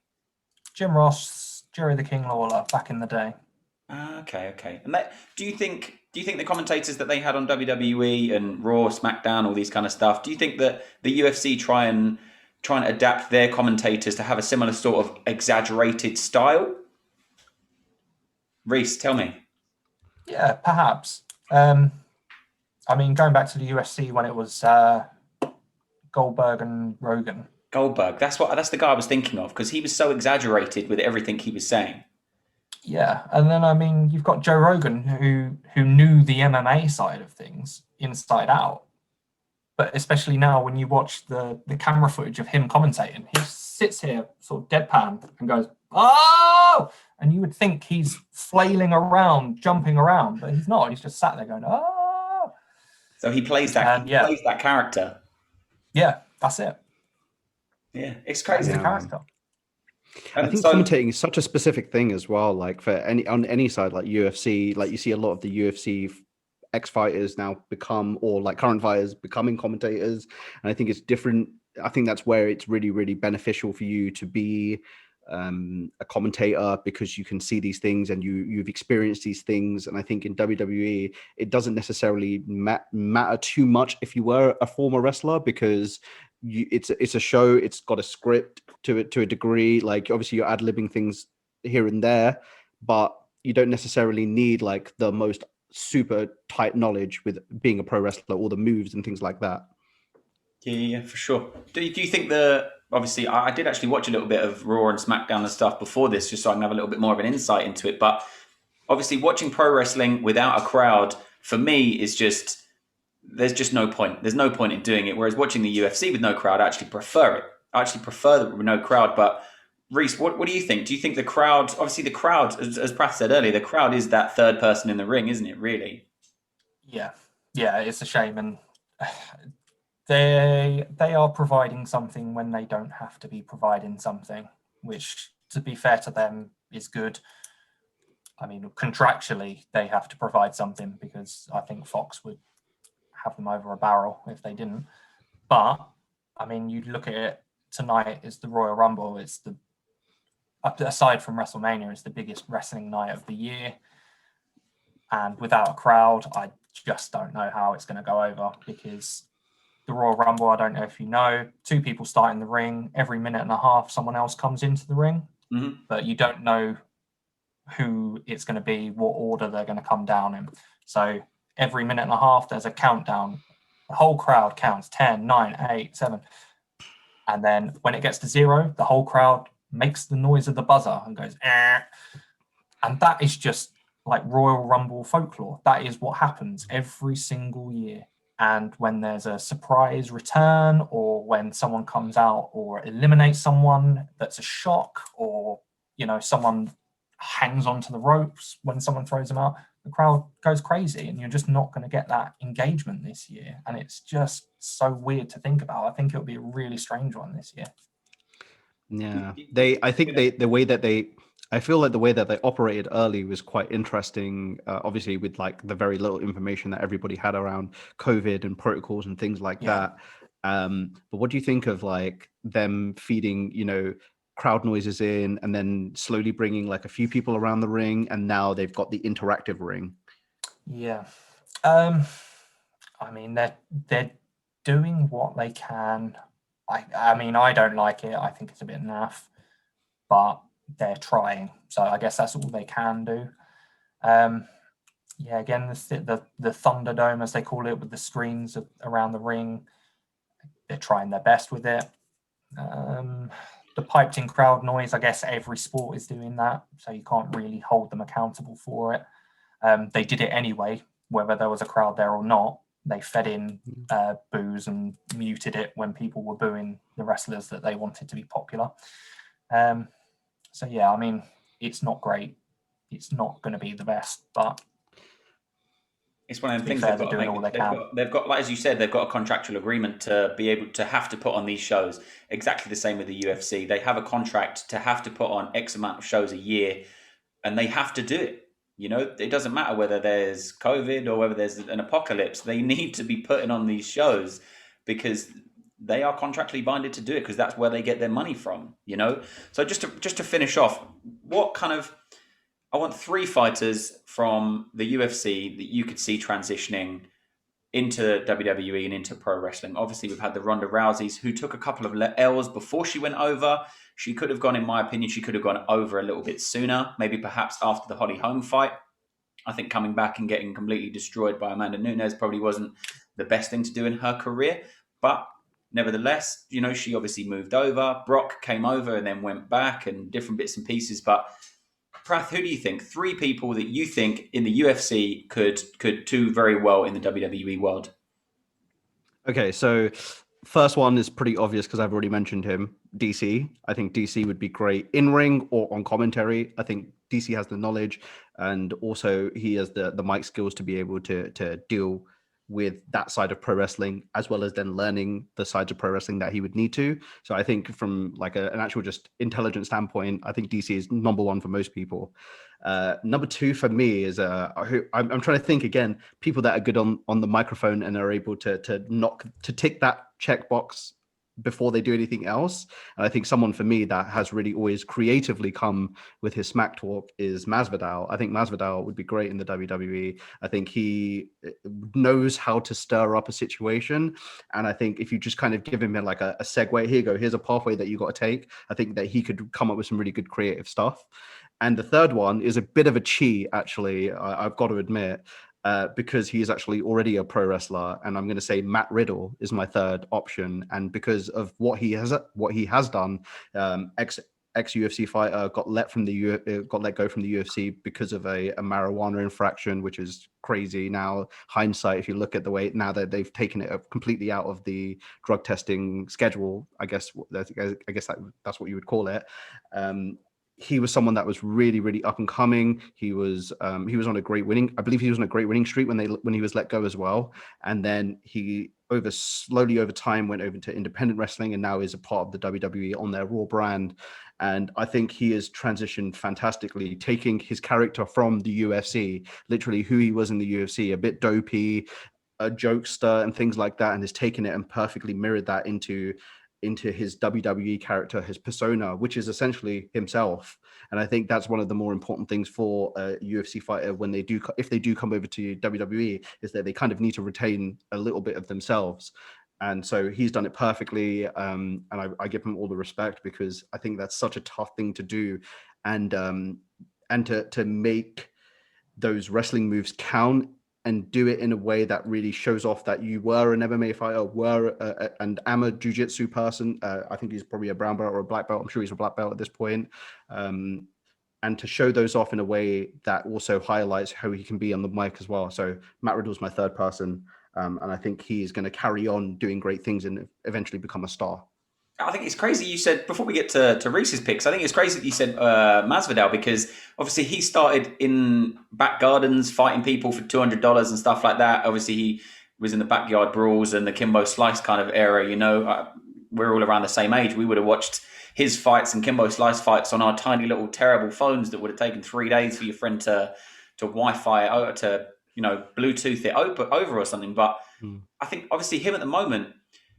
Jim Ross, Jerry the King Lawler back in the day. Okay. And do you think the commentators that they had on WWE and Raw, SmackDown, all these kind of stuff, do you think that the UFC try and adapt their commentators to have a similar sort of exaggerated style? Reese, tell me. Yeah, perhaps. I mean, going back to the UFC when it was Goldberg and Rogan. Goldberg, that's the guy I was thinking of because he was so exaggerated with everything he was saying. Yeah, and then I mean, you've got Joe Rogan who knew the MMA side of things inside out. But especially now, when you watch the camera footage of him commentating, he sits here sort of deadpan and goes, "Oh!" And you would think he's flailing around, jumping around, but he's not. He's just sat there going, "Oh!" So he plays that. Plays that character. Yeah, that's it. Yeah, it's crazy. That's the character. I think commentating is such a specific thing as well. Like on any side, like UFC, like you see a lot of the UFC ex-fighters now become, or like current fighters becoming commentators. And I think it's different. I think that's where it's really, really beneficial for you to be a commentator because you can see these things and you've experienced these things. And I think in WWE, it doesn't necessarily matter too much if you were a former wrestler because it's a show. It's got a script to it to a degree. Like obviously you're ad-libbing things here and there, but you don't necessarily need like the most super tight knowledge with being a pro wrestler, all the moves and things like that. Yeah, for sure. Do you think the obviously, I did actually watch a little bit of Raw and SmackDown and stuff before this, just so I can have a little bit more of an insight into it. But obviously, watching pro wrestling without a crowd for me is just there's just no point. There's no point in doing it. Whereas watching the UFC with no crowd, I actually prefer it. I actually prefer that with no crowd. But Reese, what do you think? Do you think the crowd? Obviously, the crowd, as Prath said earlier, the crowd is that third person in the ring, isn't it? Really? Yeah, it's a shame, and they are providing something when they don't have to be providing something, which, to be fair to them, is good. I mean, contractually, they have to provide something because I think Fox would have them over a barrel if they didn't. But I mean, you look at it tonight, it's the Royal Rumble. It's the, aside from WrestleMania, it's the biggest wrestling night of the year. And without a crowd, I just don't know how it's going to go over, because the Royal Rumble, I don't know if you know, 2 people start in the ring. Every minute and a half, someone else comes into the ring, but you don't know who it's going to be, what order they're going to come down in. So every minute and a half, there's a countdown. The whole crowd counts 10, 9, 8, 7. And then when it gets to 0, the whole crowd makes the noise of the buzzer and goes, eh. And that is just like Royal Rumble folklore. That is what happens every single year. And when there's a surprise return, or when someone comes out or eliminates someone that's a shock, or, you know, someone hangs onto the ropes when someone throws them out, the crowd goes crazy, and you're just not going to get that engagement this year. And it's just so weird to think about. I think it'll be a really strange one this year. Yeah, the way that I feel like the way that they operated early was quite interesting. Obviously, with like the very little information that everybody had around COVID and protocols and things like that. But what do you think of like them feeding, you know, crowd noises in, and then slowly bringing like a few people around the ring, and now they've got the interactive ring? Yeah, I mean, they're doing what they can. I mean, I don't like it. I think it's a bit naff, but they're trying. So I guess that's all they can do. Yeah, again, the Thunderdome, as they call it, with the screens around the ring, they're trying their best with it. The piped in crowd noise, I guess every sport is doing that, so you can't really hold them accountable for it. They did it anyway, whether there was a crowd there or not. They fed in boos and muted it when people were booing the wrestlers that they wanted to be popular. So yeah, I mean, it's not great. It's not going to be the best, but it's one of the things they've got to make. They've got, like as you said, they've got a contractual agreement to be able to have to put on these shows. Exactly the same with the UFC. They have a contract to have to put on X amount of shows a year, and they have to do it. You know, it doesn't matter whether there's COVID or whether there's an apocalypse. They need to be putting on these shows because they are contractually binded to do it, because that's where they get their money from. You know, so just to finish off, what kind of I want 3 fighters from the UFC that you could see transitioning into WWE and into pro wrestling. Obviously, we've had the Ronda Rouseys, who took a couple of L's before she went over. She could have gone, in my opinion, she could have gone over a little bit sooner, maybe perhaps after the Holly Holm fight. I think coming back and getting completely destroyed by Amanda Nunes probably wasn't the best thing to do in her career. But nevertheless, you know, she obviously moved over. Brock came over and then went back, and different bits and pieces. But Prath, who do you think? 3 people that you think in the UFC could do very well in the WWE world? Okay, so first one is pretty obvious because I've already mentioned him. DC. I think DC would be great in ring or on commentary. I think DC has the knowledge, and also he has the mic skills to be able to deal with that side of pro wrestling, as well as then learning the sides of pro wrestling that he would need to. So I think from like an actual just intelligent standpoint, I think DC is number 1 for most people. Number 2 for me is I'm trying to think again, people that are good on the microphone and are able to tick that checkbox before they do anything else. And I think someone for me that has really always creatively come with his smack talk is Masvidal. I think Masvidal would be great in the WWE. I think he knows how to stir up a situation. And I think if you just kind of give him like a segue, here you go, here's a pathway that you got to take, I think that he could come up with some really good creative stuff. And the third one is a bit of a cheat, actually, I've got to admit. because he is actually already a pro wrestler, and I'm going to say Matt Riddle is my third option, and because of what he has done, ex UFC fighter got let go from the UFC because of a marijuana infraction, which is crazy. Now hindsight, if you look at the way now that they've taken it completely out of the drug testing schedule, I guess that's what you would call it. He was someone that was really, really up and coming. He was on a great winning. I believe he was on a great winning streak when he was let go as well. And then he slowly over time went over to independent wrestling and now is a part of the WWE on their Raw brand. And I think he has transitioned fantastically, taking his character from the UFC, literally who he was in the UFC, a bit dopey, a jokester and things like that, and has taken it and perfectly mirrored that into his WWE character, his persona, which is essentially himself. And I think that's one of the more important things for a UFC fighter when if they do come over to WWE, is that they kind of need to retain a little bit of themselves. And so he's done it perfectly. And I give him all the respect, because I think that's such a tough thing to do. And to make those wrestling moves count and do it in a way that really shows off that you were an MMA fighter, an amateur jiu-jitsu person. I think he's probably a brown belt or a black belt. I'm sure he's a black belt at this point. And to show those off in a way that also highlights how he can be on the mic as well. So Matt Riddle's my third person. And I think he's going to carry on doing great things and eventually become a star. I think it's crazy you said, before we get to Reese's picks, I think it's crazy that you said Masvidal, because obviously he started in back gardens fighting people for $200 and stuff like that. Obviously he was in the backyard brawls and the Kimbo Slice kind of era, we're all around the same age. We would have watched his fights and Kimbo Slice fights on our tiny little terrible phones that would have taken 3 days for your friend to Wi-Fi or to, Bluetooth it over or something. But I think obviously him at the moment,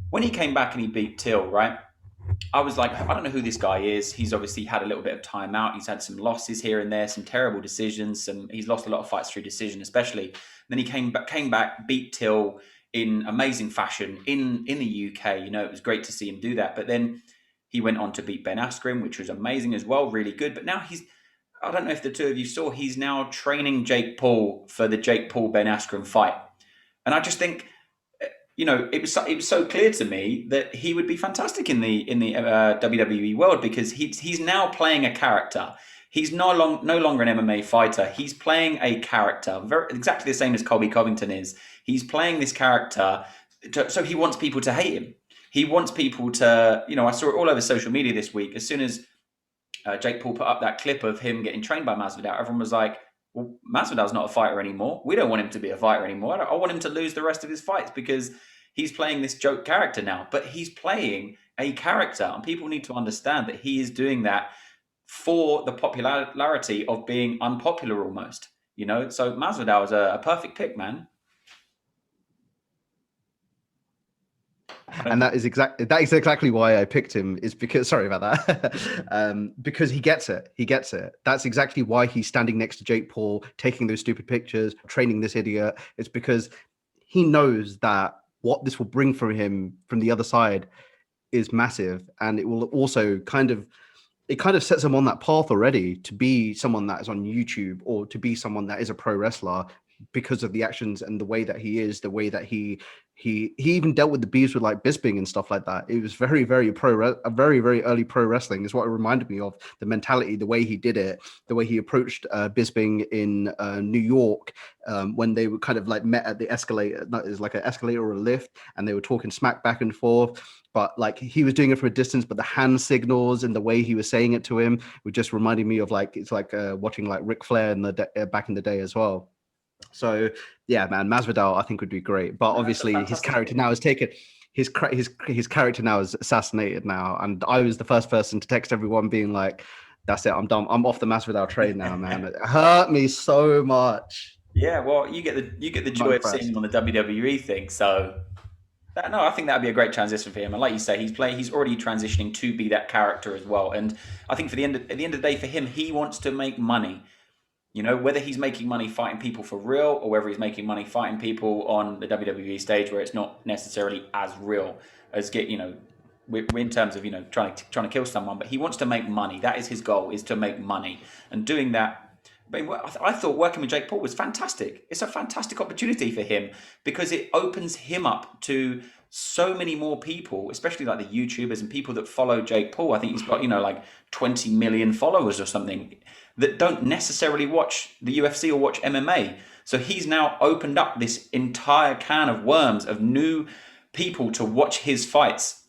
when he came back and he beat Till, right? I was like, I don't know who this guy is. He's obviously had a little bit of time out. He's had some losses here and there, some terrible decisions. He's lost a lot of fights through decision, especially. And then he came back, beat Till in amazing fashion in the UK. It was great to see him do that. But then he went on to beat Ben Askren, which was amazing as well, really good. But now I don't know if the two of you saw, he's now training Jake Paul for the Jake Paul-Ben Askren fight. And I just think, it was so clear to me that he would be fantastic in the WWE world, because he's now playing a character. He's no longer an MMA fighter. He's playing a character, exactly the same as Colby Covington is. He's playing this character, so he wants people to hate him. He wants people to, I saw it all over social media this week. As soon as Jake Paul put up that clip of him getting trained by Masvidal, everyone was like, well, Masvidal's not a fighter anymore. We don't want him to be a fighter anymore. I want him to lose the rest of his fights, because he's playing this joke character now. But he's playing a character, and people need to understand that he is doing that for the popularity of being unpopular almost. So Masvidal is a perfect pick, man. And that is exactly why I picked him, is because, sorry about that, because he gets it. That's exactly why he's standing next to Jake Paul, taking those stupid pictures, training this idiot. It's because he knows that what this will bring from him from the other side is massive. And it will also kind of sets him on that path already to be someone that is on YouTube, or to be someone that is a pro wrestler, because of the actions and the way that he is, the way that he even dealt with the beefs with like Bisping and stuff like that. It was very, very very early pro wrestling is what it reminded me of. The mentality, the way he did it, the way he approached Bisping in New York, when they were kind of like met at the escalator, it was like an escalator or a lift, and they were talking smack back and forth. But like he was doing it from a distance, but the hand signals and the way he was saying it to him were just reminding me of like, it's like watching like Ric Flair in back in the day as well. So yeah, man, Masvidal I think would be great, but obviously his character now is taken. His character now is assassinated now, and I was the first person to text everyone being like, "That's it, I'm done. I'm off the Masvidal train now, man." It hurt me so much. Yeah, well, you get the joy of seeing him on the WWE thing. So I think that'd be a great transition for him. And like you say, he's already transitioning to be that character as well. And I think at the end of the day, for him, he wants to make money. Whether he's making money fighting people for real, or whether he's making money fighting people on the WWE stage where it's not necessarily as real as we're in terms of trying to kill someone. But he wants to make money. That is his goal, is to make money, and doing that mean, I thought working with Jake Paul was fantastic. It's a fantastic opportunity for him because it opens him up to so many more people, especially like the YouTubers and people that follow Jake Paul. I think he's got, like 20 million followers or something that don't necessarily watch the UFC or watch MMA. So he's now opened up this entire can of worms of new people to watch his fights,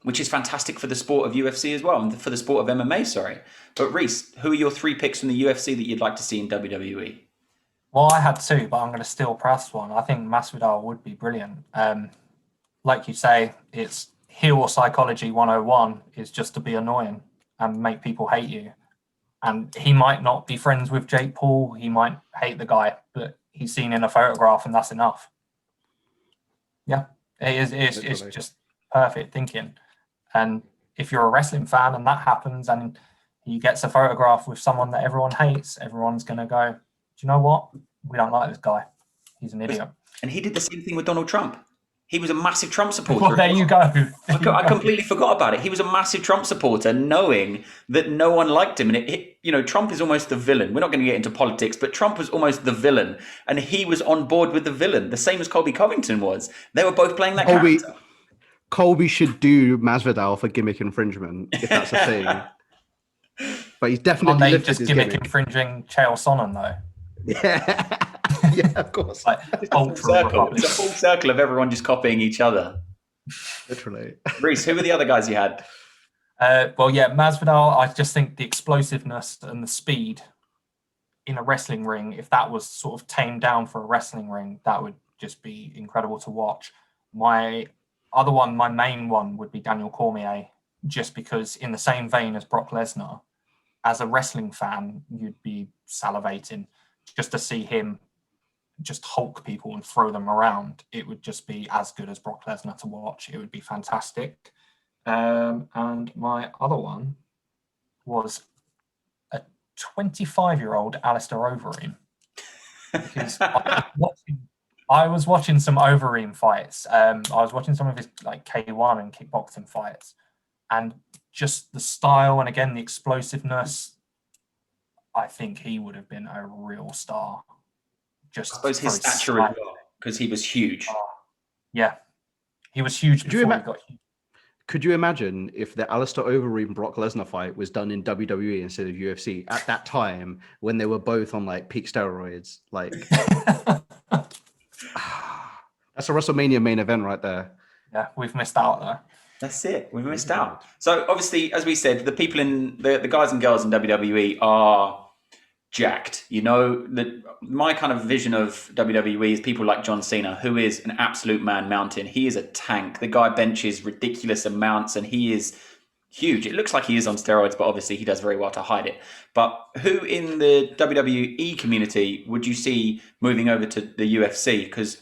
which is fantastic for the sport of UFC as well, and for the sport of MMA, sorry. But Reese, who are your 3 picks from the UFC that you'd like to see in WWE? Well, I had 2, but I'm going to steal Prath's one. I think Masvidal would be brilliant. Like you say, it's heel psychology 101 is just to be annoying and make people hate you. And he might not be friends with Jake Paul. He might hate the guy, but he's seen in a photograph and that's enough. Yeah, it's just perfect thinking. And if you're a wrestling fan and that happens and he gets a photograph with someone that everyone hates, everyone's going to go, do you know what? We don't like this guy. He's an idiot. And he did the same thing with Donald Trump. He was a massive Trump supporter. Well, there you go. I completely forgot about it. He was a massive Trump supporter, knowing that no one liked him. And Trump is almost the villain. We're not going to get into politics, but Trump was almost the villain. And he was on board with the villain, the same as Colby Covington was. They were both playing that character. Colby should do Masvidal for gimmick infringement, if that's a thing. But he's definitely Aren't they just gimmick infringing Chael Sonnen, though? Yeah. Yeah, of course. Like, it's a full circle of everyone just copying each other. Literally. Reese, who were the other guys you had? Masvidal, I just think the explosiveness and the speed in a wrestling ring, if that was sort of tamed down for a wrestling ring, that would just be incredible to watch. My main one would be Daniel Cormier, just because in the same vein as Brock Lesnar, as a wrestling fan, you'd be salivating just to see him just hulk people and throw them around. It would just be as good as Brock Lesnar to watch. It would be fantastic. And my other one was a 25-year-old Alistair Overeem. Because I was watching some Overeem fights. I was watching some of his like K1 and kickboxing fights, and just the style and again the explosiveness. I think he would have been a real star. I suppose his stature as well, because he was huge. Yeah, he was huge before he got huge. Could you imagine if the Alistair Overeem Brock Lesnar fight was done in WWE instead of UFC at that time when they were both on like peak steroids? Like, that's a WrestleMania main event right there. Yeah, we've missed out though. That's it. We've missed out. So obviously, as we said, the people in the guys and girls in WWE are jacked. My kind of vision of WWE is people like John Cena, who is an absolute man mountain. He is a tank. The guy benches ridiculous amounts and he is huge. It looks like he is on steroids, but obviously he does very well to hide it. But who in the WWE community would you see moving over to the UFC? Because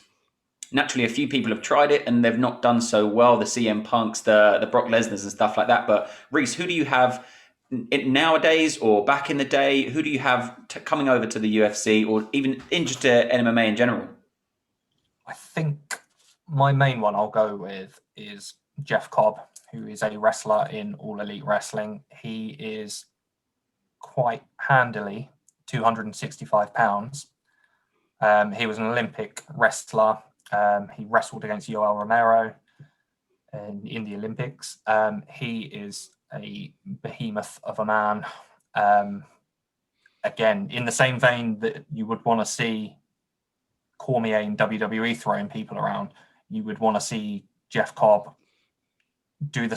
naturally a few people have tried it and they've not done so well. The CM Punks, the Brock Lesnars and stuff like that. But Reese, who do you have nowadays or back in the day? Who do you have coming over to the UFC or even into MMA in general? I think my main one I'll go with is Jeff Cobb, who is a wrestler in All Elite Wrestling. He is quite handily 265 pounds. He was an Olympic wrestler. He wrestled against Yoel Romero in the Olympics. He is a behemoth of a man. Again, in the same vein that you would want to see Cormier in WWE throwing people around, you would want to see Jeff Cobb do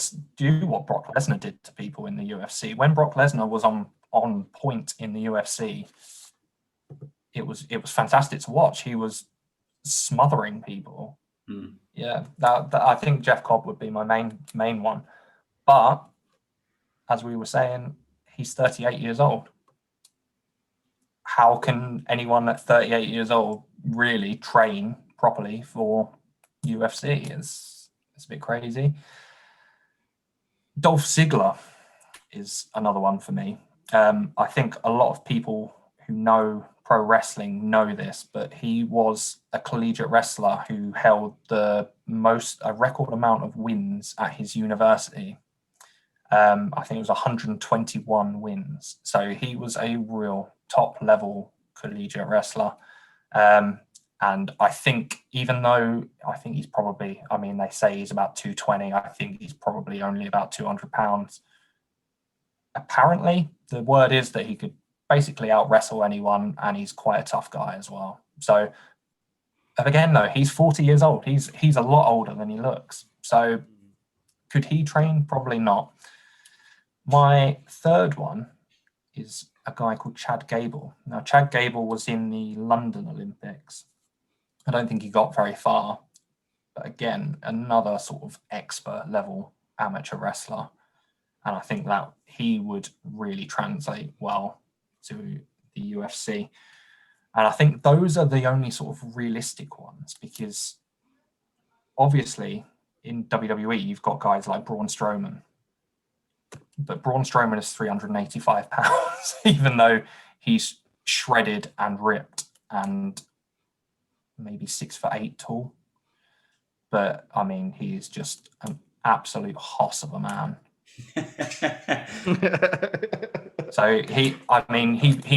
what Brock Lesnar did to people in the UFC. When Brock Lesnar was on point in the UFC, it was fantastic to watch. He was smothering people. Yeah, that I think Jeff Cobb would be my main one. But as we were saying, he's 38 years old. How can anyone at 38 years old really train properly for UFC? It's a bit crazy. Dolph Ziggler is another one for me. I think a lot of people who know pro wrestling know this, but he was a collegiate wrestler who held a record amount of wins at his university. I think it was 121 wins. So he was a real top level collegiate wrestler. And I think, even though I think he's probably, I mean, they say he's about 220, I think he's probably only about 200 pounds. Apparently, the word is that he could basically out wrestle anyone, and he's quite a tough guy as well. So, again, though, he's 40 years old. He's a lot older than he looks. So, could he train? Probably not. My third one is a guy called Chad Gable. Now, Chad Gable was in the London Olympics. I don't think he got very far. But again, another sort of expert level amateur wrestler. And I think that he would really translate well to the UFC. And I think those are the only sort of realistic ones, because obviously in WWE, you've got guys like Braun Strowman. But Braun Strowman is 385 pounds, even though he's shredded and ripped and maybe 6'8" tall. But I mean, he is just an absolute hoss of a man. So he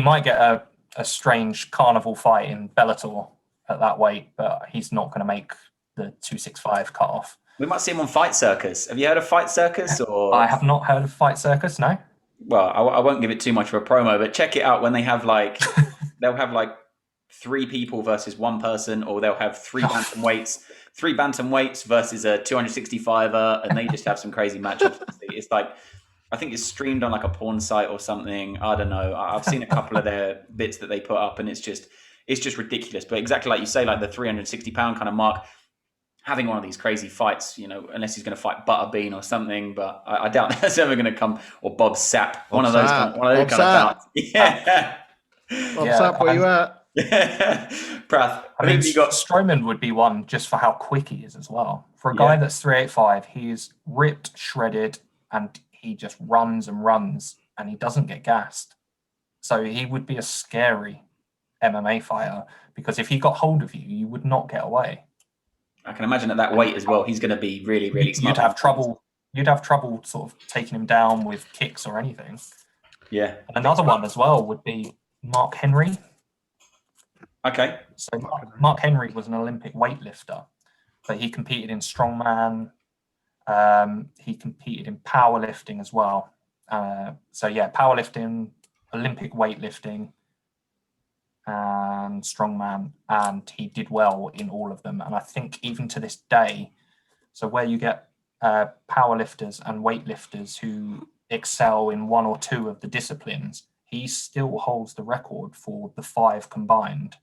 might get a strange carnival fight in Bellator at that weight, but he's not going to make the 265 cutoff. We might see him on Fight Circus. Have you heard of Fight Circus? Or I have not heard of Fight Circus. No. Well, I won't give it too much of a promo, but check it out when they have like they'll have like 3 people versus 1 person, or they'll have 3 bantamweights versus a 265er, and they just have some crazy matchups. It's like, I think it's streamed on like a porn site or something. I don't know. I've seen a couple of their bits that they put up, and it's just ridiculous. But exactly like you say, like the 360-pound kind of mark, having one of these crazy fights, you know, unless he's going to fight Butterbean or something, but I doubt that's ever going to come. Or Bob Sapp, one of those kind of bouts. Yeah. Bob Sapp, where you at? Prath, I mean, you got? Strowman would be one just for how quick he is as well. For a guy that's 385, he's ripped, shredded, and he just runs and runs, and he doesn't get gassed. So he would be a scary MMA fighter, because if he got hold of you, you would not get away. I can imagine at that weight as well, he's going to be really, really smart. You'd have trouble sort of taking him down with kicks or anything. Yeah. Another one as well would be Mark Henry. Okay. So Mark Henry was an Olympic weightlifter, but he competed in strongman. He competed in powerlifting as well. Powerlifting, Olympic weightlifting, and strongman, and he did well in all of them. And I think even to this day, so where you get powerlifters and weightlifters who excel in 1 or 2 of the disciplines, he still holds the record for the 5 combined.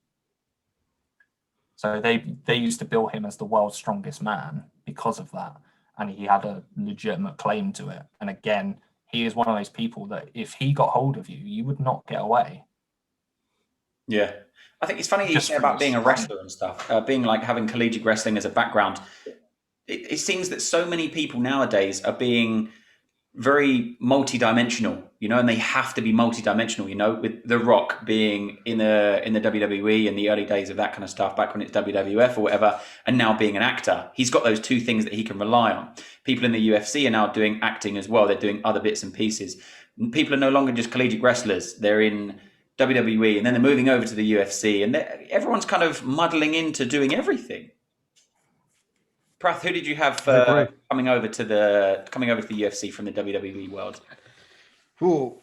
So they used to bill him as the world's strongest man because of that, and he had a legitimate claim to it. And again, he is one of those people that if he got hold of you, you would not get away. Yeah. I think it's funny you say about being a wrestler and stuff, being like having collegiate wrestling as a background. It seems that so many people nowadays are being very multi-dimensional, you know, and they have to be multi-dimensional, you know, with The Rock being in the WWE in the early days of that kind of stuff, back when it's WWF or whatever, and now being an actor. He's got those 2 things that he can rely on. People in the UFC are now doing acting as well. They're doing other bits and pieces. People are no longer just collegiate wrestlers. They're in WWE, and then they're moving over to the UFC, and everyone's kind of muddling into doing everything. Prath, who did you have coming over to the UFC from the WWE world? Ooh,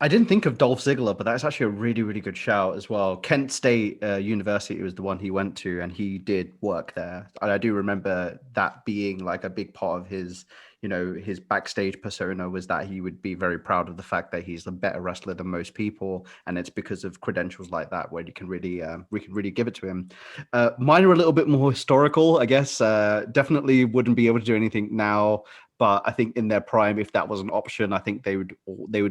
I didn't think of Dolph Ziggler, but that's actually a really, really good shout as well. Kent State University was the one he went to, and he did work there. And I do remember that being like a big part of his, you know, his backstage persona was that he would be very proud of the fact that he's a better wrestler than most people, and it's because of credentials like that where you can really, we can really give it to him. Mine are a little bit more historical, I guess. Definitely wouldn't be able to do anything now. But I think in their prime, if that was an option, I think they would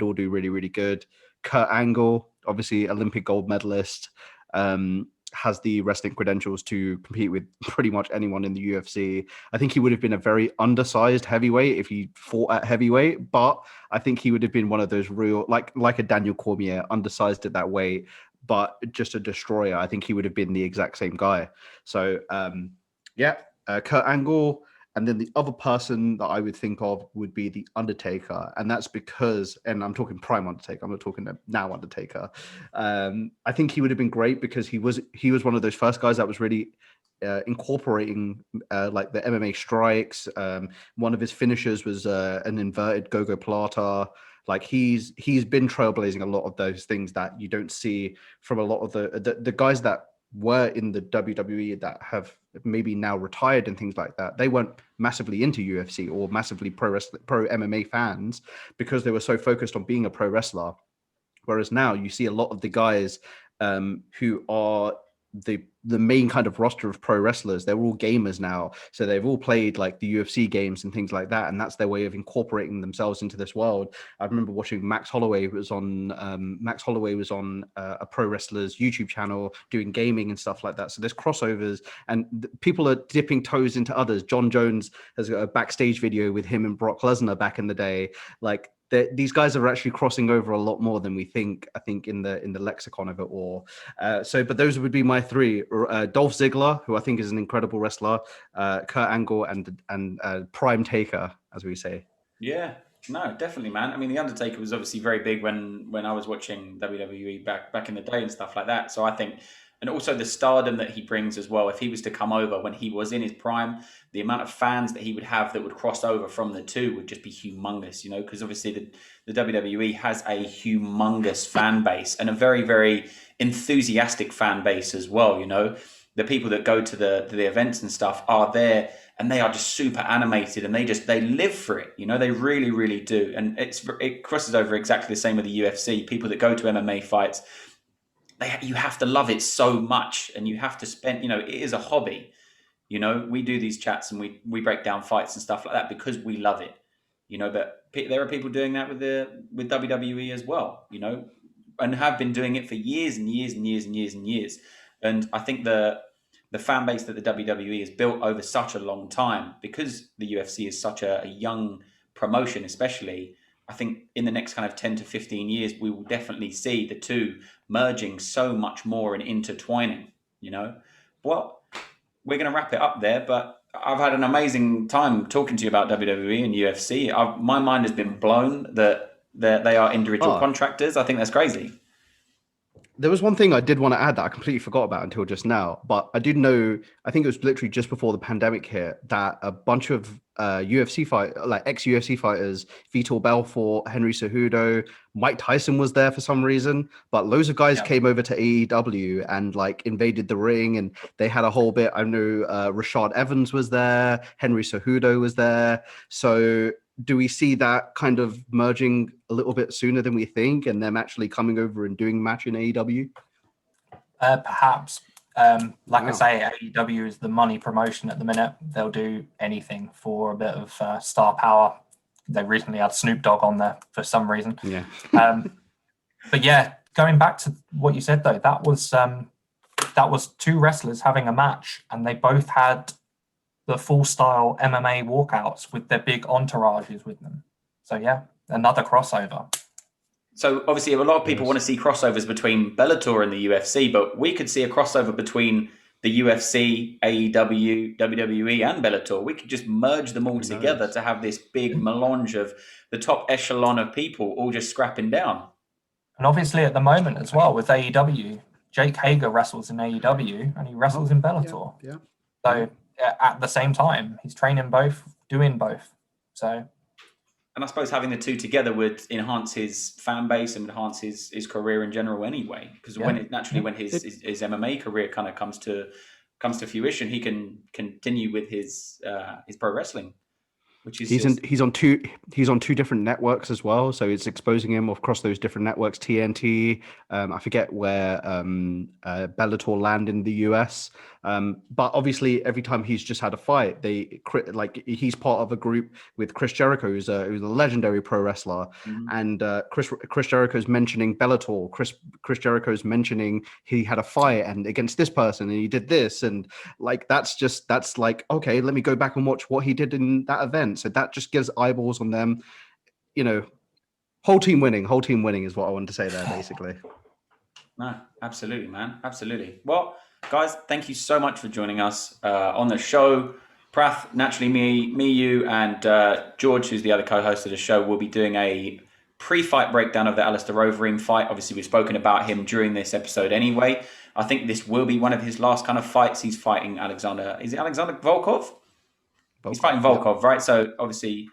all do really, really good. Kurt Angle, obviously Olympic gold medalist, has the wrestling credentials to compete with pretty much anyone in the UFC. I think he would have been a very undersized heavyweight if he fought at heavyweight, but I think he would have been one of those real, like a Daniel Cormier, undersized at that weight, but just a destroyer. I think he would have been the exact same guy. So, Kurt Angle. And then the other person that I would think of would be the Undertaker, and that's because, and I'm talking prime Undertaker, I'm not talking now Undertaker. I think he would have been great because he was one of those first guys that was really incorporating like the MMA strikes. One of his finishers was an inverted go-go plata. Like he's been trailblazing a lot of those things that you don't see from a lot of the guys that were in the WWE that have maybe now retired and things like that. They weren't massively into UFC or massively pro MMA fans because they were so focused on being a pro wrestler. Whereas now you see a lot of the guys who are the main kind of roster of pro wrestlers. They're all gamers now, so they've all played like the UFC games and things like that, and that's their way of incorporating themselves into this world. I remember watching Max Holloway was on a pro wrestler's YouTube channel doing gaming and stuff like that. So there's crossovers, and people are dipping toes into others. John Jones has got a backstage video with him and Brock Lesnar back in the day. Like these guys are actually crossing over a lot more than we think. I think in the lexicon of it all. But those would be my three: Dolph Ziggler, who I think is an incredible wrestler, Kurt Angle, and Prime Taker, as we say. Yeah, no, definitely, man. I mean, the Undertaker was obviously very big when I was watching WWE back in the day and stuff like that. So I think, and also the stardom that he brings as well. If he was to come over when he was in his prime, the amount of fans that he would have that would cross over from the two would just be humongous, you know, because obviously the WWE has a humongous fan base and a very, very enthusiastic fan base as well, you know. The people that go to the events and stuff are there and they are just super animated and they live for it, you know, they really, really do. And it crosses over exactly the same with the UFC. People that go to MMA fights, you have to love it so much and you have to spend, you know, it is a hobby. You know, we do these chats and we break down fights and stuff like that because we love it, you know, but there are people doing that with WWE as well, you know, and have been doing it for years and years and years and years and years. And I think the fan base that the WWE has built over such a long time, because the UFC is such a young promotion, especially, I think in the next kind of 10 to 15 years, we will definitely see the two merging so much more and intertwining, you know. Well, we're going to wrap it up there, but I've had an amazing time talking to you about WWE and UFC. My mind has been blown that they are individual contractors. I think that's crazy. There was one thing I did want to add that I completely forgot about until just now, but I did know, I think it was literally just before the pandemic hit, that a bunch of ex-UFC fighters, Vitor Belfort, Henry Cejudo, Mike Tyson was there for some reason, but loads of guys came over to AEW and like invaded the ring, and they had a whole bit. I know Rashad Evans was there, Henry Cejudo was there. So do we see that kind of merging a little bit sooner than we think, and them actually coming over and doing a match in AEW? Perhaps. I say, AEW is the money promotion at the minute. They'll do anything for a bit of star power. They recently had Snoop Dogg on there for some reason. Yeah. But yeah, going back to what you said though, that was two wrestlers having a match, and they both had the full style MMA walkouts with their big entourages with them. So yeah, another crossover. So obviously a lot of people want to see crossovers between Bellator and the UFC, but we could see a crossover between the UFC, AEW, WWE and Bellator. We could just merge them all together to have this big melange of the top echelon of people all just scrapping down. And obviously at the moment as well with AEW, Jake Hager wrestles in AEW and he wrestles in Bellator. Yeah. So at the same time, he's training both, doing both. So, and I suppose having the two together would enhance his fan base and enhance his career in general anyway. Because when his MMA career kind of comes to fruition, he can continue with his pro wrestling. Which is he's on two different networks as well, so it's exposing him across those different networks. TNT, I forget where Bellator land in the US, but obviously every time he's just had a fight, he's part of a group with Chris Jericho, who's a legendary pro wrestler, and Chris Jericho's mentioning Bellator. Chris Jericho's mentioning he had a fight and against this person and he did this, and like that's like, okay, let me go back and watch what he did in that event. So that just gives eyeballs on them, you know. Whole team winning is what I wanted to say there, basically. No, absolutely, man. Absolutely. Well, guys, thank you so much for joining us on the show. Prath, naturally, me, you, and George, who's the other co-host of the show, will be doing a pre-fight breakdown of the Alistair Overeem fight. Obviously, we've spoken about him during this episode anyway. I think this will be one of his last kind of fights. He's fighting Alexander. Is it Alexander Volkov? He's fighting Volkov, right? So obviously,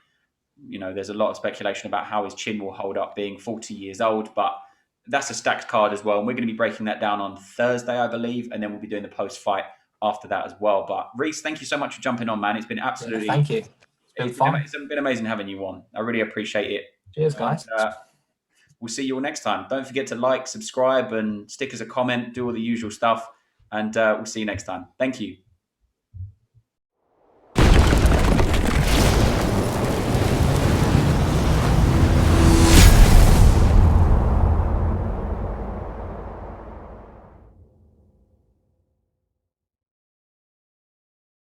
there's a lot of speculation about how his chin will hold up being 40 years old, but that's a stacked card as well. And we're going to be breaking that down on Thursday, I believe, and then we'll be doing the post-fight after that as well. But Reese, thank you so much for jumping on, man. It's been absolutely thank you. It's been amazing having you on. I really appreciate it. Cheers, guys. We'll see you all next time. Don't forget to like, subscribe, and stick us a comment. Do all the usual stuff, and we'll see you next time. Thank you.